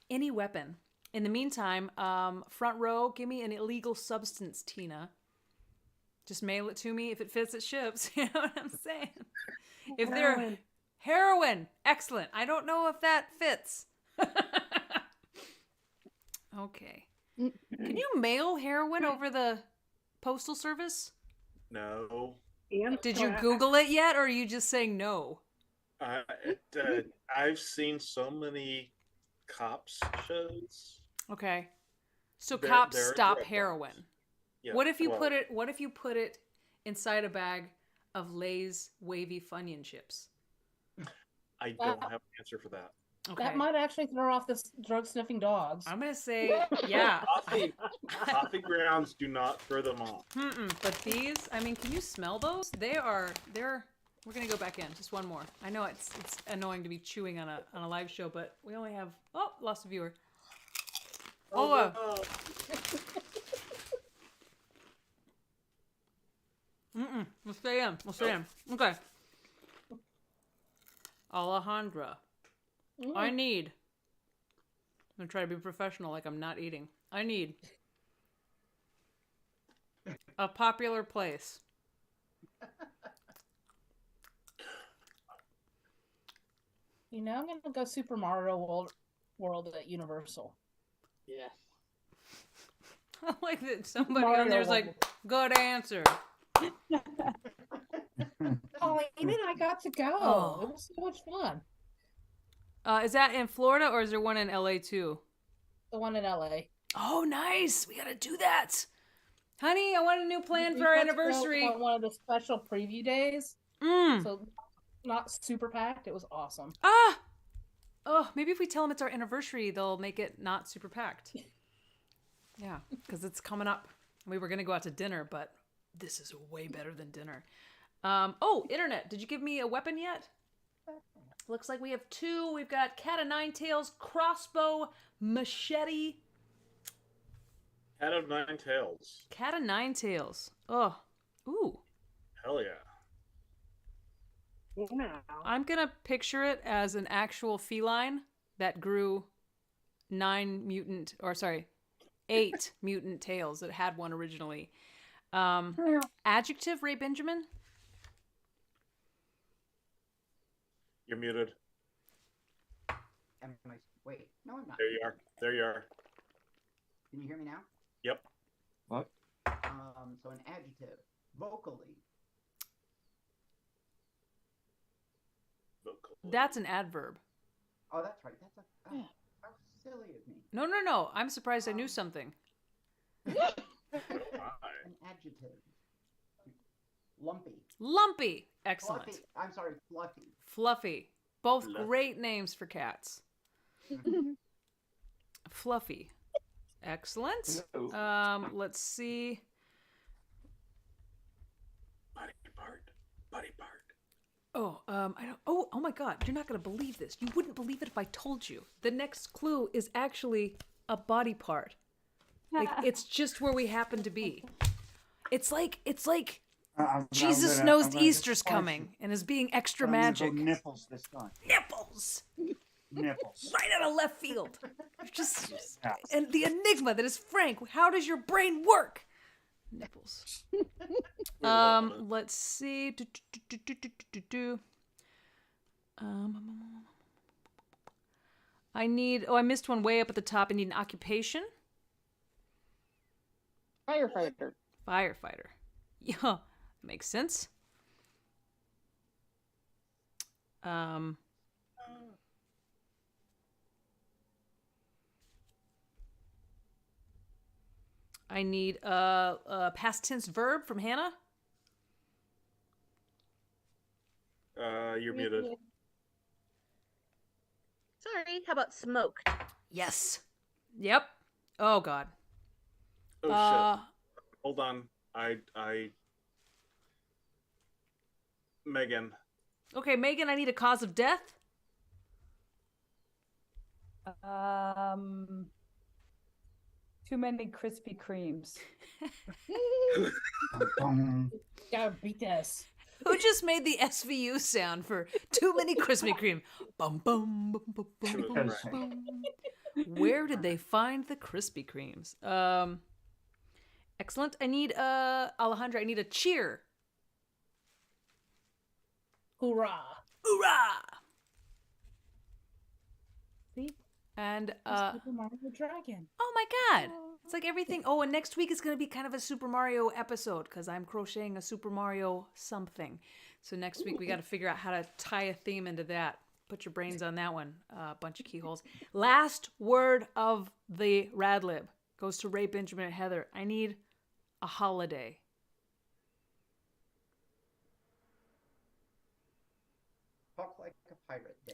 Any weapon. In the meantime, front row, give me an illegal substance, Tina. Just mail it to me. If it fits, it ships. You know what I'm saying? If they're heroin. Excellent. I don't know if that fits. Okay. Can you mail heroin over the postal service? No. Did you Google it yet, or are you just saying no? I've seen so many cops shows. Okay. So They're cops stop red heroin. dots. Yeah, What if you well, put it inside a bag of Lay's wavy Funyun chips? I don't have an answer for that. Okay. That might actually throw off the drug sniffing dogs. I'm gonna say yeah. Coffee grounds do not throw them off. But these, I mean, can you smell those? They're. We're gonna go back in. Just one more. I know it's annoying to be chewing on a live show, but we only have lost a viewer. No. We'll stay in. Okay. Alejandra, I need. I'm gonna try to be professional, like I'm not eating. I need a popular place. You know, I'm gonna go Super Mario World at Universal. Yeah. I like that somebody on there's like, good answer. Oh, and I got to go. Oh. It was so much fun. Is that in Florida or is there one in LA too? The one in LA. Oh, nice. We gotta do that. Honey, I want a new plan We for our got to go anniversary. on one of the special preview days. Mm. So not super packed. It was awesome. Ah! Oh, maybe if we tell them it's our anniversary, they'll make it not super packed. Yeah, because it's coming up. We were going to go out to dinner, but this is way better than dinner. Internet, did you give me a weapon yet? Looks like we have two. We've got cat of nine tails, crossbow, machete. Cat of nine tails. Cat of nine tails. Oh, ooh. Hell yeah. I'm going to picture it as an actual feline that grew 8 mutant tails. It had one originally. Adjective, Ray Benjamin? You're muted. Wait, no, I'm not. There you are. There you are. Can you hear me now? Yep. What? So an adjective, vocally. That's an adverb. Oh, that's right. That's how silly of me. No. I'm surprised I knew something. An adjective. Lumpy. Lumpy. Excellent. Fluffy. I'm sorry, fluffy. Fluffy. Both Fluffy. great names for cats. Fluffy. Excellent. Let's see. Body part. Body part. I don't. Oh my God! You're not gonna believe this. You wouldn't believe it if I told you. The next clue is actually a body part. Like it's just where we happen to be. It's like Jesus knows Easter's coming and is being extra magic. Nipples this time. Nipples! Nipples. Right out of left field. Just and the enigma that is Frank. How does your brain work? Nipples. Let's see. I missed one way up at the top. I need an occupation. Firefighter. Firefighter. Yeah, makes sense. I need a past tense verb from Hannah. You're muted. Sorry, how about smoke? Yes. Yep. Oh God. Oh shit. Hold on. I Megan. Okay, Megan, I need a cause of death. Too many Krispy Kremes. Gotta beat this. Who just made the SVU sound for too many Krispy Kreme? Bum, bum, bum, bum, bum, bum, bum. Where did they find the Krispy Kremes? Excellent. I need Alejandra, I need a cheer. Hoorah! Hoorah! See? And Super Mario Dragon. oh my God. It's like everything. Oh, and next week is going to be kind of a Super Mario episode because I'm crocheting a Super Mario something. So next week we got to figure out how to tie a theme into that. Put your brains on that one. A bunch of keyholes. Last word of the Rad Lib goes to Ray, Benjamin, and Heather. I need a holiday. Talk like a pirate day.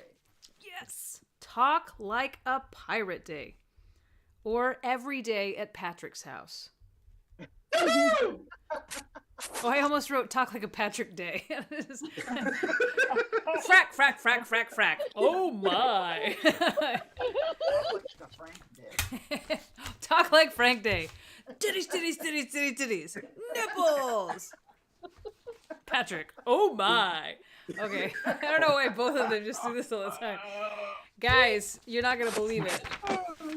Yes. Talk like a pirate day. Or every day at Patrick's house. Oh, I almost wrote talk like a Patrick day. Frack, frack, frack, frack, frack. Oh my. Like a Frank day. Talk like Frank Day. Titties, titties, titties, titties, titties. Nipples. Patrick. Oh my. Okay. I don't know why both of them just do this all the time. Guys, you're not going to believe it.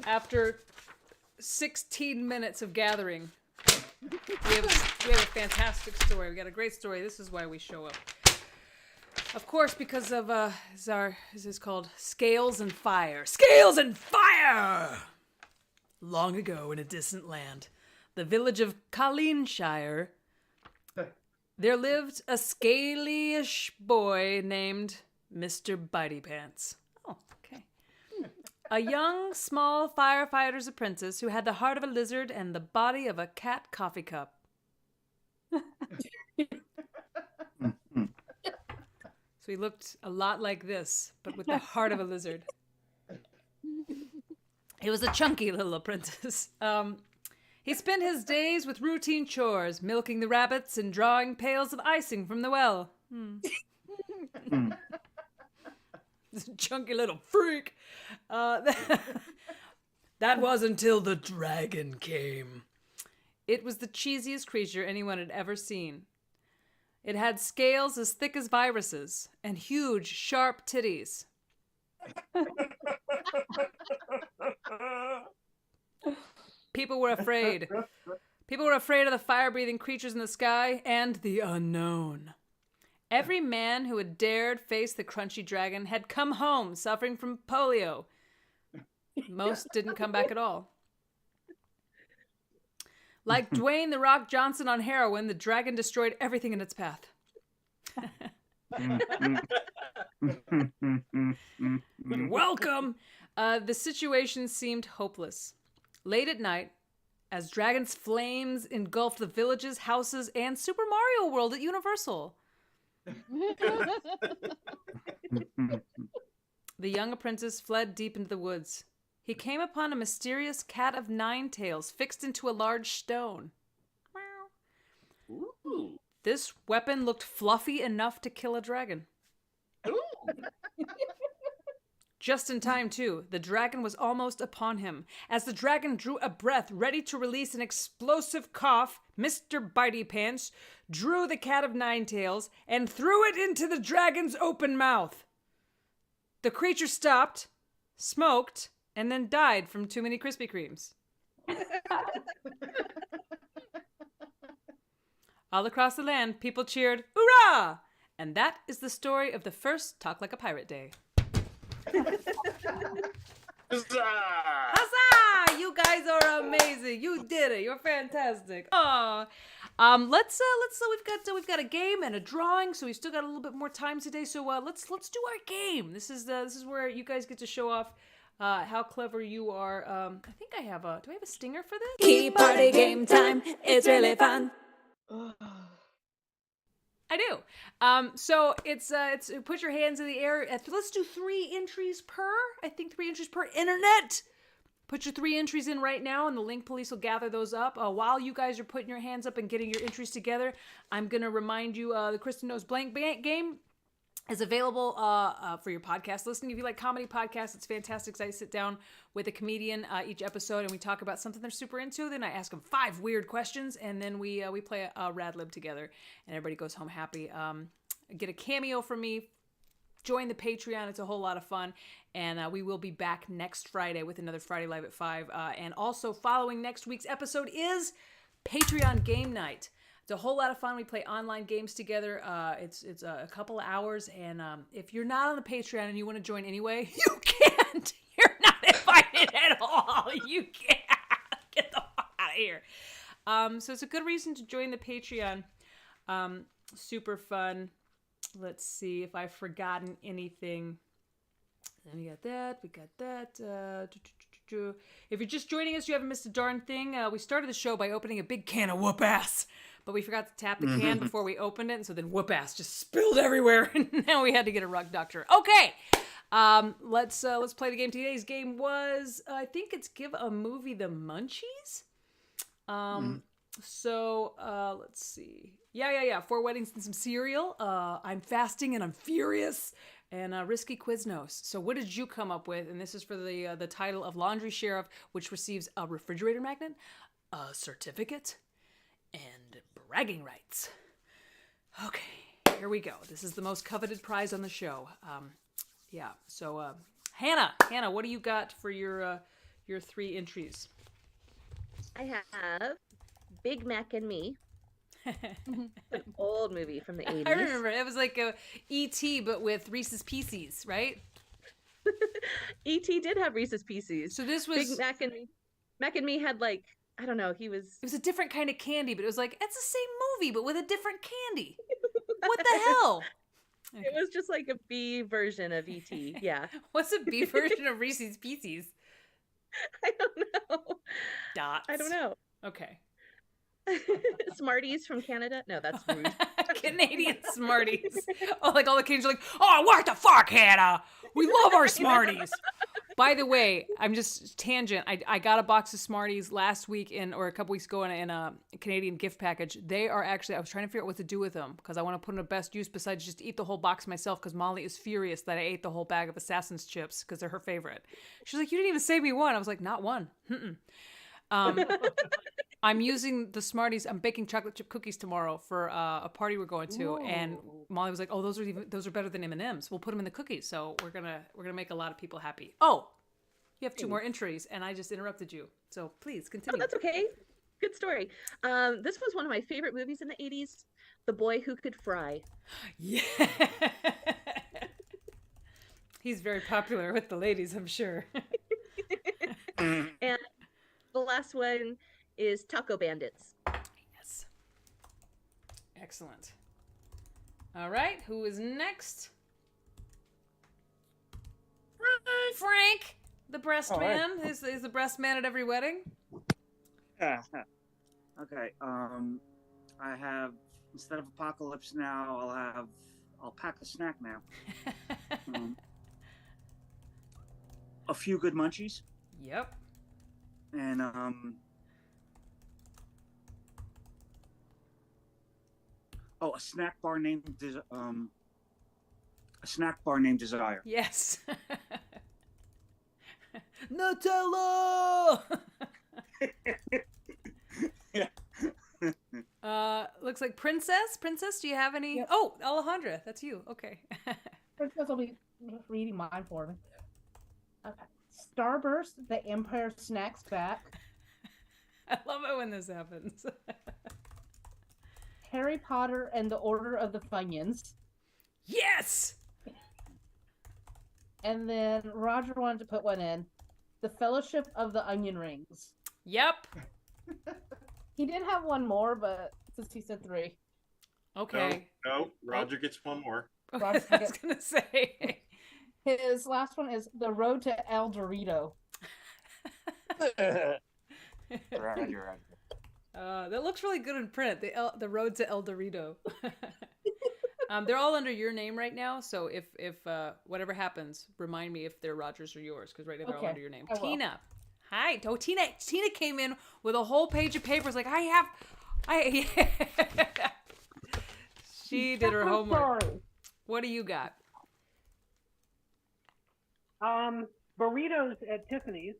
After 16 minutes of gathering, we have a fantastic story. We got a great story. This is why we show up. Of course, because of this is called Scales and Fire. Scales and Fire! Long ago in a distant land, the village of Collineshire, there lived a scalyish boy named Mr. Bitey Pants. Oh, okay. A young, small firefighter's apprentice who had the heart of a lizard and the body of a cat coffee cup. So he looked a lot like this, but with the heart of a lizard. He was a chunky little apprentice. He spent his days with routine chores, milking the rabbits and drawing pails of icing from the well. This chunky little freak. That was until the dragon came. It was the cheesiest creature anyone had ever seen. It had scales as thick as viruses and huge, sharp titties. People were afraid. People were afraid of the fire-breathing creatures in the sky and the unknown. Every man who had dared face the crunchy dragon had come home suffering from polio. Most didn't come back at all. Like Dwayne "The Rock" Johnson on heroin, the dragon destroyed everything in its path. Welcome! The situation seemed hopeless. Late at night, as dragon's flames engulfed the villages, houses, and Super Mario World at Universal. The young apprentice fled deep into the woods. He came upon a mysterious cat of 9 tails fixed into a large stone. Ooh. This weapon looked fluffy enough to kill a dragon. Just in time, too. The dragon was almost upon him. As the dragon drew a breath, ready to release an explosive cough, Mr. Bitey Pants drew the cat of nine tails and threw it into the dragon's open mouth. The creature stopped, smoked, and then died from too many Krispy Kremes. All across the land, people cheered, "Hurrah!" And that is the story of the first Talk Like a Pirate Day. Huzzah! Huzzah! You guys are amazing. You did it. You're fantastic. Aw. We've got a game and a drawing, so we've still got a little bit more time today. So let's do our game. This is where you guys get to show off how clever you are. I think I have do I have a stinger for this? Key party game time. It's really fun. I do. So it's put your hands in the air. Let's do 3 entries per. I think 3 entries per internet. Put your 3 entries in right now, and the Link Police will gather those up. While you guys are putting your hands up and getting your entries together, I'm gonna remind you the Kristin Knows Blank game is available for your podcast listening. If you like comedy podcasts, it's fantastic. I sit down with a comedian each episode, and we talk about something they're super into. Then I ask them 5 weird questions, and then we play a Rad Lib together, and everybody goes home happy. Get a cameo from me. Join the Patreon. It's a whole lot of fun. And we will be back next Friday with another Friday Live at 5. And also following next week's episode is Patreon Game Night. It's a whole lot of fun. We play online games together. It's a couple of hours. And if you're not on the Patreon and you want to join anyway, you can't. You're not invited at all. You can't. Get the fuck out of here. So it's a good reason to join the Patreon. Super fun. Let's see if I've forgotten anything. Then we got that. If you're just joining us, you haven't missed a darn thing. We started the show by opening a big can of whoop ass, but we forgot to tap the can before we opened it, and so then whoop ass just spilled everywhere, and now we had to get a rug doctor. Okay, let's play the game. Today's game was I think it's Give a Movie the Munchies. So let's see. Yeah. 4 weddings and some cereal. I'm fasting and I'm furious. And Risky Quiznos. So what did you come up with? And this is for the title of Laundry Sheriff, which receives a refrigerator magnet, a certificate, and bragging rights. Okay, here we go. This is the most coveted prize on the show. Yeah. So Hannah, what do you got for your 3 entries? I have Big Mac and Me. An old movie from the 80s. I remember it was like a E.T. but with Reese's Pieces, right? E.T. did have Reese's Pieces. So this was Big Mac and Me had like, I don't know, It was a different kind of candy, but it was like it's the same movie but with a different candy. What the hell? It was just like a B version of E.T. Yeah. What's a B version of Reese's Pieces? I don't know. Dots. I don't know. Okay. Smarties from Canada? No, that's rude. Canadian Smarties. Oh, like all the kids are like, oh, what the fuck, Hannah? We love our Smarties. By the way, I'm just tangent. I got a box of Smarties last week or a couple weeks ago in a Canadian gift package. They are actually, I was trying to figure out what to do with them because I want to put them to best use besides just eat the whole box myself because Molly is furious that I ate the whole bag of Assassin's chips because they're her favorite. She's like, you didn't even save me one. I was like, not one. I'm using the Smarties. I'm baking chocolate chip cookies tomorrow for a party we're going to, Ooh. and Molly was like, "Oh, those are better than M&Ms. We'll put them in the cookies." So we're gonna make a lot of people happy. Oh, you have 2 more entries, and I just interrupted you. So please continue. Oh, that's okay. Good story. This was one of my favorite movies in the 80s, The Boy Who Could Fry. Yeah. He's very popular with the ladies, I'm sure. And the last one is Taco Bandits. Yes. Excellent. All right, who is next? Frank, the breast All right. man. Is the breast man at every wedding? Okay. I have, instead of Apocalypse Now, I'll pack a snack now. A Few Good Munchies. Yep. And a snack bar named Desire. Yes. Nutella. Looks like Princess. Princess, do you have any? Yep. Oh, Alejandra, that's you. Okay. Princess will be reading mine for me. Okay. Starburst, the Empire Snacks Back. I love it when this happens. Harry Potter and the Order of the Funyuns. Yes. And then Roger wanted to put one in. The Fellowship of the Onion Rings. Yep. He did have one more, but since he said 3. Okay. No, Roger gets one more. I was gonna say. His last one is The Road to El Dorito. Roger. That looks really good in print. The Road to El Dorito. They're all under your name right now, so if whatever happens, remind me if they're Roger's or yours, because right now they're all under your name. I will. Tina. Hi. Oh, Tina came in with a whole page of papers like, She did her homework. Sorry. What do you got? Burritos at Tiffany's.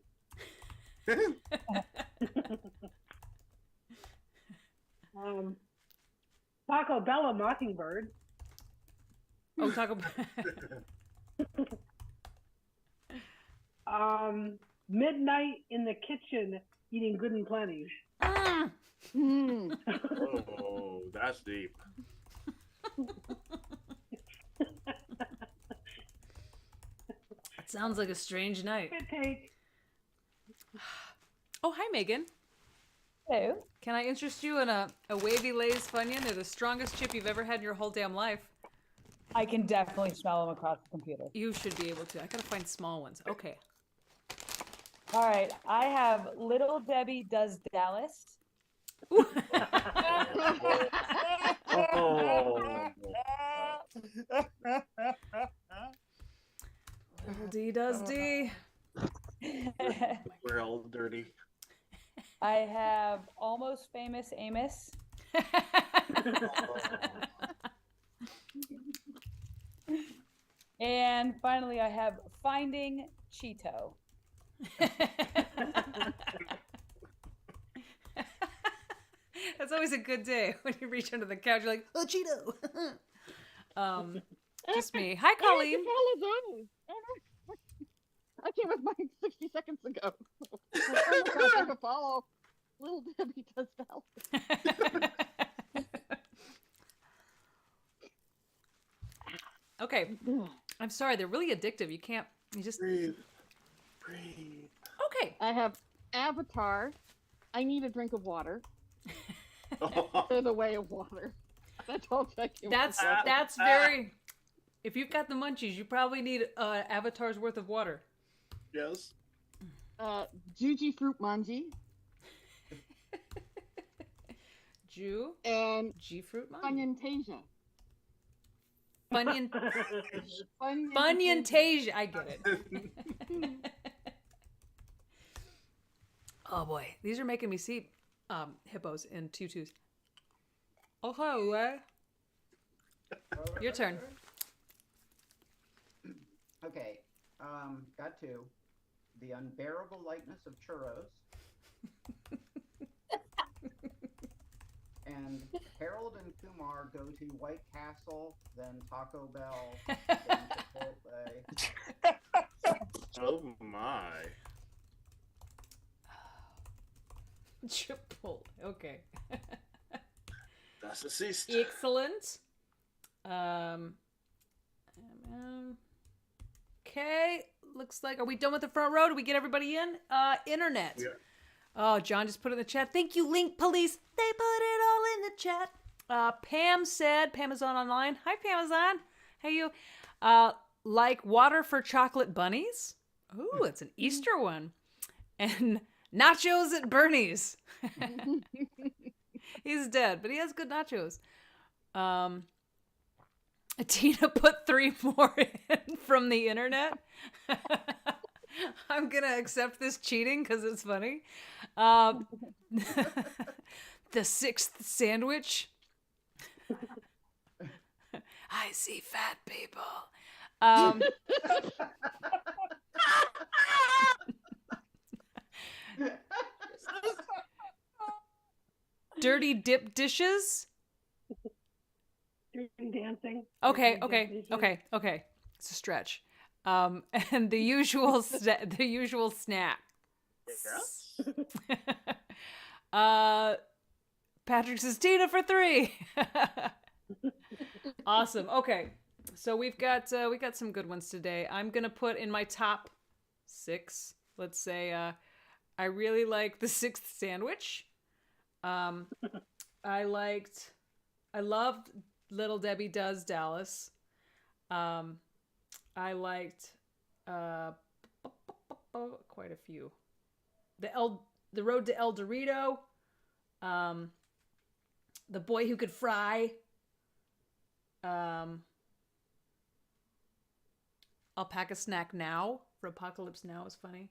Taco Bell Mockingbird. Oh, Taco Midnight in the kitchen eating good and plenty. Oh, that's deep. It sounds like a strange night. Good take. Oh, hi, Megan. Hello. Can I interest you in a Wavy Lay's Funyun? They're the strongest chip you've ever had in your whole damn life. I can definitely smell them across the computer. You should be able to. I gotta find small ones. Okay. All right, I have Little Debbie Does Dallas. Oh. Little D does D. We're all dirty. I have Almost Famous Amos. And finally, I have Finding Cheeto. That's always a good day when you reach under the couch. You're like, oh, Cheeto. Just me. Hi, Colleen. I came with mine 60 seconds ago. I have to follow. Little Debbie Does Dallas. Okay. I'm sorry. They're really addictive. You can't. You just breathe. Okay. I have Avatar. I Need a Drink of Water. They're the Way of Water. That's all taking. That's very. If you've got the munchies, you probably need Avatar's worth of water. Yes. Juji Fruit Manji. Jew and G Fruit Manji. Bunyantasia. I get it. Oh boy, these are making me see hippos in tutus. Okay, your turn. Okay, got 2. The Unbearable Lightness of Churros. And Harold and Kumar go to White Castle, then Taco Bell, then Chipotle. Oh my. Chipotle. Okay. That's a cease. Excellent. Okay. Looks like, are we done with the front row? Did we get everybody in? Internet. Yeah. Oh, John just put it in the chat. Thank you, Link Police. They put it all in the chat. Pam said, Pamazon Online. Hi, Pamazon. How you? Like water for chocolate bunnies? Ooh, it's an Easter one. And nachos at Bernie's. He's dead, but he has good nachos. Tina put 3 more in from the internet. I'm gonna accept this cheating because it's funny. The 6th sandwich. I see fat people. Dirty dip dishes. Dirty dancing. Okay, Dirty okay, dishes. okay. It's a stretch. And the usual snack. Patrick says Tina for 3. Awesome. Okay, so we got some good ones today. I'm gonna put in my top 6. Let's say I really like the 6th sandwich. I loved Little Debbie Does Dallas. I liked quite a few. The Road to El Dorito. The Boy Who Could Fry. Alpaca Snack Now for Apocalypse Now is funny.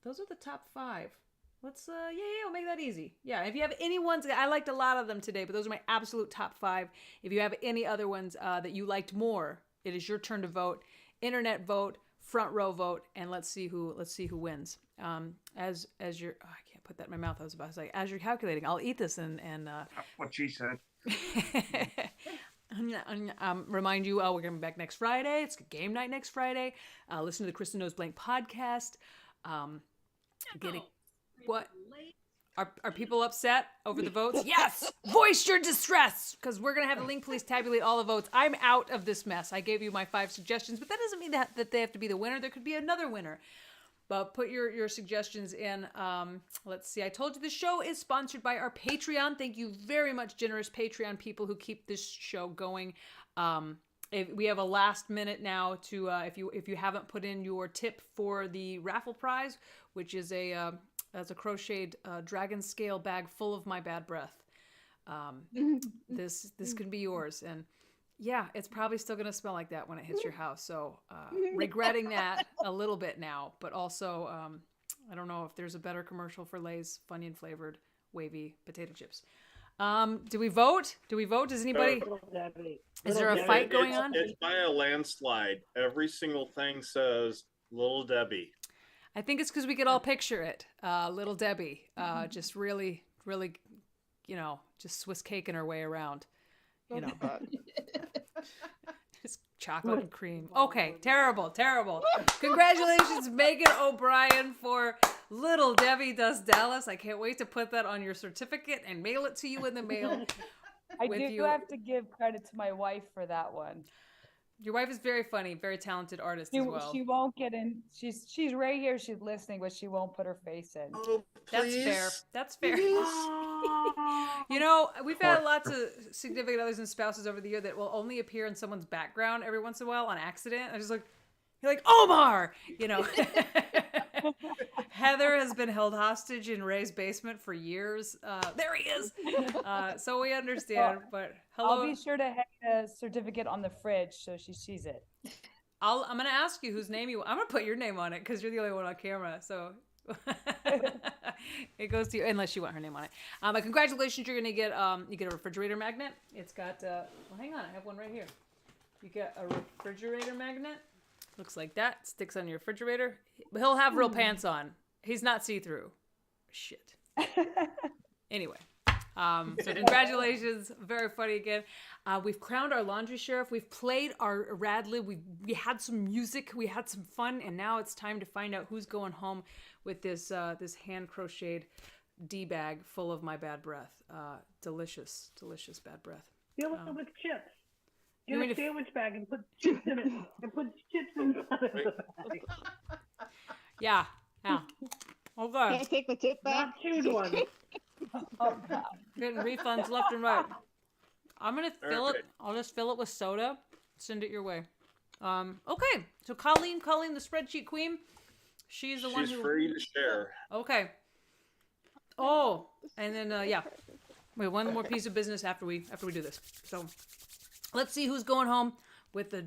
Those are the top 5. Let's we'll make that easy. Yeah, if you have any ones, I liked a lot of them today, but those are my absolute top 5. If you have any other ones that you liked more, it is your turn to vote. Internet vote, front row vote, and let's see who wins. As you're, I can't put that in my mouth. I was about to say, as you're calculating, I'll eat this and What she said. remind you, we're gonna be back next Friday. It's game night next Friday. Listen to the Kristin Knows Blank podcast. What? Are people upset over the votes? Yes! Voice your distress! Because we're going to have the Link Police tabulate all the votes. I'm out of this mess. I gave you my 5 suggestions, but that doesn't mean that they have to be the winner. There could be another winner. But put your suggestions in. Let's see. I told you the show is sponsored by our Patreon. Thank you very much, generous Patreon people who keep this show going. We have a last minute now to if you haven't put in your tip for the raffle prize, which is a crocheted dragon scale bag full of my bad breath. This can be yours, and yeah, it's probably still gonna smell like that when it hits your house. So regretting that a little bit now, but also I don't know if there's a better commercial for Lay's Funyun flavored wavy potato chips. Do we vote? Does anybody? Is there a fight going on? It's by a landslide. Every single thing says Little Debbie. I think it's because we could all picture it. Little Debbie, just really, really, just Swiss caking her way around. Just chocolate and cream. Okay, terrible. Congratulations, Megan O'Brien, for Little Debbie Does Dallas. I can't wait to put that on your certificate and mail it to you in the mail. I do have to give credit to my wife for that one. Your wife is very funny, very talented artist as well. She won't get in. She's right here. She's listening, but she won't put her face in. Oh, please. That's fair. We've had lots of significant others and spouses over the year that will only appear in someone's background every once in a while on accident. I just you're like, Omar, Heather has been held hostage in Ray's basement for years. There he is. So we understand, but hello. I'll be sure to hang a certificate on the fridge so she sees it. I'm going to ask you whose name I'm going to put your name on it because you're the only one on camera. So it goes to you, unless you want her name on it. But congratulations, you're going to get, you get a refrigerator magnet. It's got, hang on, I have one right here. You get a refrigerator magnet. Looks like that. Sticks on your refrigerator. He'll have real pants on. He's not see-through. Shit. Anyway. So congratulations. Very funny again. We've crowned our laundry sheriff. We've played our rad lib. We had some music. We had some fun. And now it's time to find out who's going home with this hand-crocheted D-bag full of my bad breath. Delicious bad breath. Fill it with chips. Get a sandwich bag and put chips in it. And put chips inside of the bag. Yeah. Okay. Can I take the tip back? Not chewed one. Getting refunds left and right. I'm gonna fill it. I'll just fill it with soda. Send it your way. Okay. So Colleen, the spreadsheet queen. She's the one who. She's free to share. Okay. Oh, and then we have one more piece of business after we do this. So let's see who's going home with the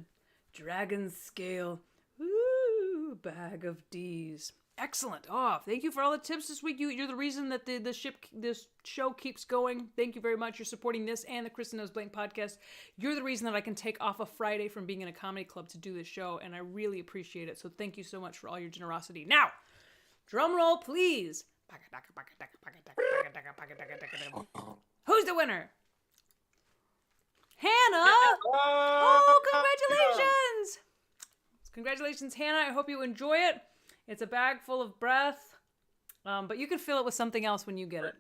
dragon scale bag of D's. Excellent. Oh, thank you for all the tips this week. You're the reason that this show keeps going. Thank you very much. You're supporting this and the Kristin Knows Blank podcast. You're the reason that I can take off a Friday from being in a comedy club to do this show, and I really appreciate it. So thank you so much for all your generosity. Now, Drum roll, please. Who's the winner? Hannah! Oh, congratulations! Congratulations, Hannah. I hope you enjoy it. It's a bag full of breath, but you can fill it with something else when you get it.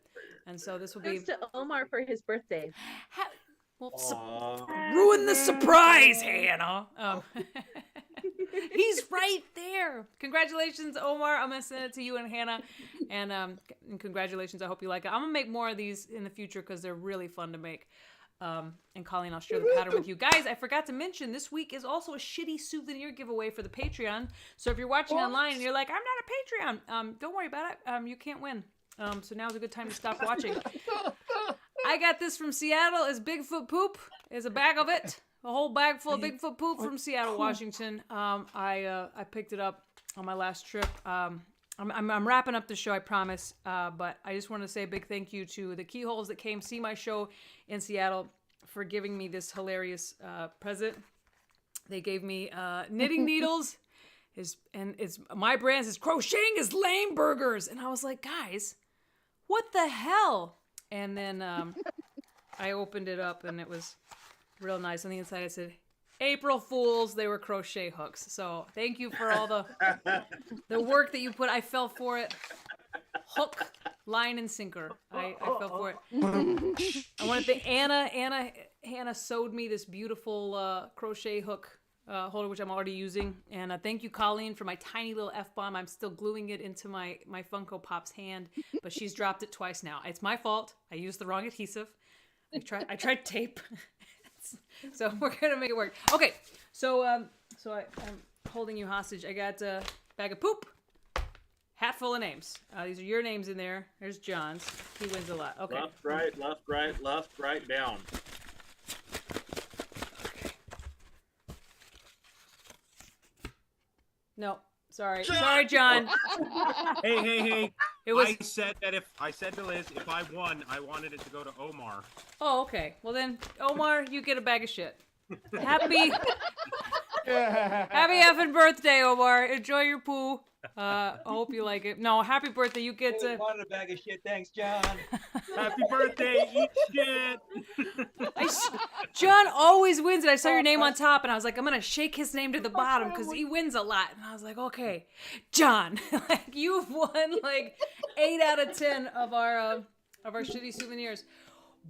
And so this will be... Thanks to Omar for his birthday. Ruin the surprise, Hannah. He's right there. Congratulations, Omar. I'm going to send it to you and Hannah. And congratulations. I hope you like it. I'm going to make more of these in the future because they're really fun to make. And Colleen, I'll share the pattern with you. Guys, I forgot to mention, this week is also a shitty souvenir giveaway for the Patreon. So if you're watching online and you're like, I'm not a Patreon, don't worry about it. You can't win. So now's a good time to stop watching. I got this from Seattle. It's Bigfoot poop. It's a bag of it. A whole bag full of Bigfoot poop from Seattle, Washington. I picked it up on my last trip. I'm wrapping up the show, I promise. But I just want to say a big thank you to the Keyholes that came see my show in Seattle for giving me this hilarious present. They gave me knitting needles. My brand is crocheting is lame burgers. And I was like, guys, what the hell? And then I opened it up and it was real nice. On the inside it said, April Fools. They were crochet hooks. So thank you for all the work that you put. I fell for it. Hook, line, and sinker. I fell for it. I want to thank Anna. Hannah sewed me this beautiful crochet hook holder, which I'm already using. And thank you, Colleen, for my tiny little F-bomb. I'm still gluing it into my Funko Pop's hand, but she's dropped it twice now. It's my fault. I used the wrong adhesive. I tried tape. So we're gonna make it work. Okay, so I'm holding you hostage. I got a bag of poop, hat full of names. These are your names in there. There's John's. He wins a lot. Okay. Left, right, down. No, sorry, John. Hey. It was... I said to Liz, if I won, I wanted it to go to Omar. Oh, okay. Well then, Omar, you get a bag of shit. Happy effing birthday, Omar. Enjoy your poo. I hope you like it. No, happy birthday. You get to... wanted a bag of shit. Thanks, John. Happy birthday. Eat shit. John always wins it. I saw your name on top, and I was like, I'm going to shake his name to the bottom because he wins a lot. And I was like, okay, John, like you've won like 8 out of 10 of our shitty souvenirs.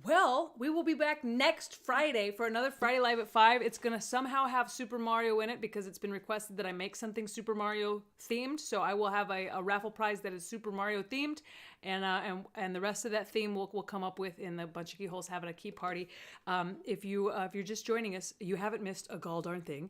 Well, we will be back next Friday for another Friday Live at 5. It's going to somehow have Super Mario in it because it's been requested that I make something Super Mario themed. So I will have a raffle prize that is Super Mario themed. And the rest of that theme we'll come up with in the Bunch of Keyholes having a key party. If you're just joining us, you haven't missed a gall darn thing.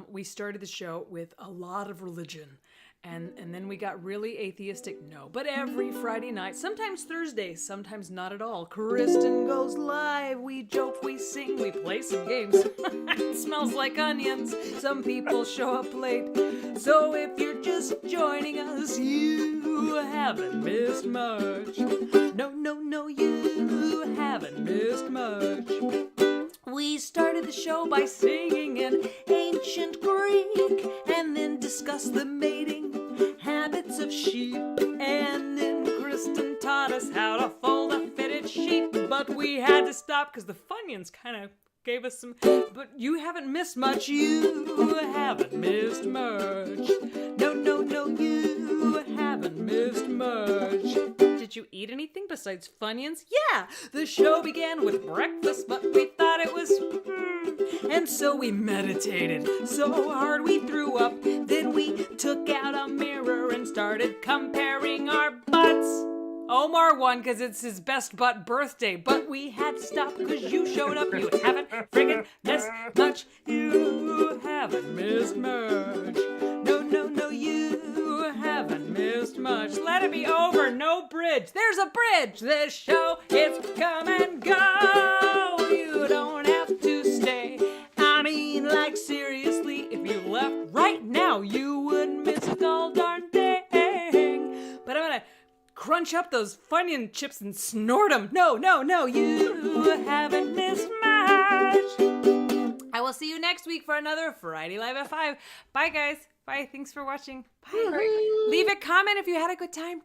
We started the show with a lot of religion. And then we got really atheistic. No, but every Friday night, sometimes Thursdays, sometimes not at all. Kristin goes live. We joke, we sing, we play some games. It smells like onions. Some people show up late. So if you're just joining us, you haven't missed much. No, you haven't missed much. We started the show by singing in ancient Greek and then discussed the mating habits of sheep. And then Kristin taught us how to fold a fitted sheet. But we had to stop because the Funyuns kind of gave us some... But you haven't missed much. You haven't missed much. No, you haven't missed much. Did you eat anything besides Funyuns? Yeah, the show began with breakfast, but we thought it was... And so we meditated so hard we threw up. Then we took out a mirror and started comparing our butts. Omar won because it's his best butt birthday, but we had to stop because you showed up. You haven't friggin' missed much. You haven't missed much. No, you haven't missed much. Let it be over. No bridge. There's a bridge. This show, it's come and go. You don't have to stay. I mean, like seriously, if you left right now, you would miss a all darn thing. But I'm gonna crunch up those Funyun chips and snort them. No, you haven't missed much. I will see you next week for another Friday Live at 5. Bye, guys. Bye. Thanks for watching. Bye. Leave a comment if you had a good time.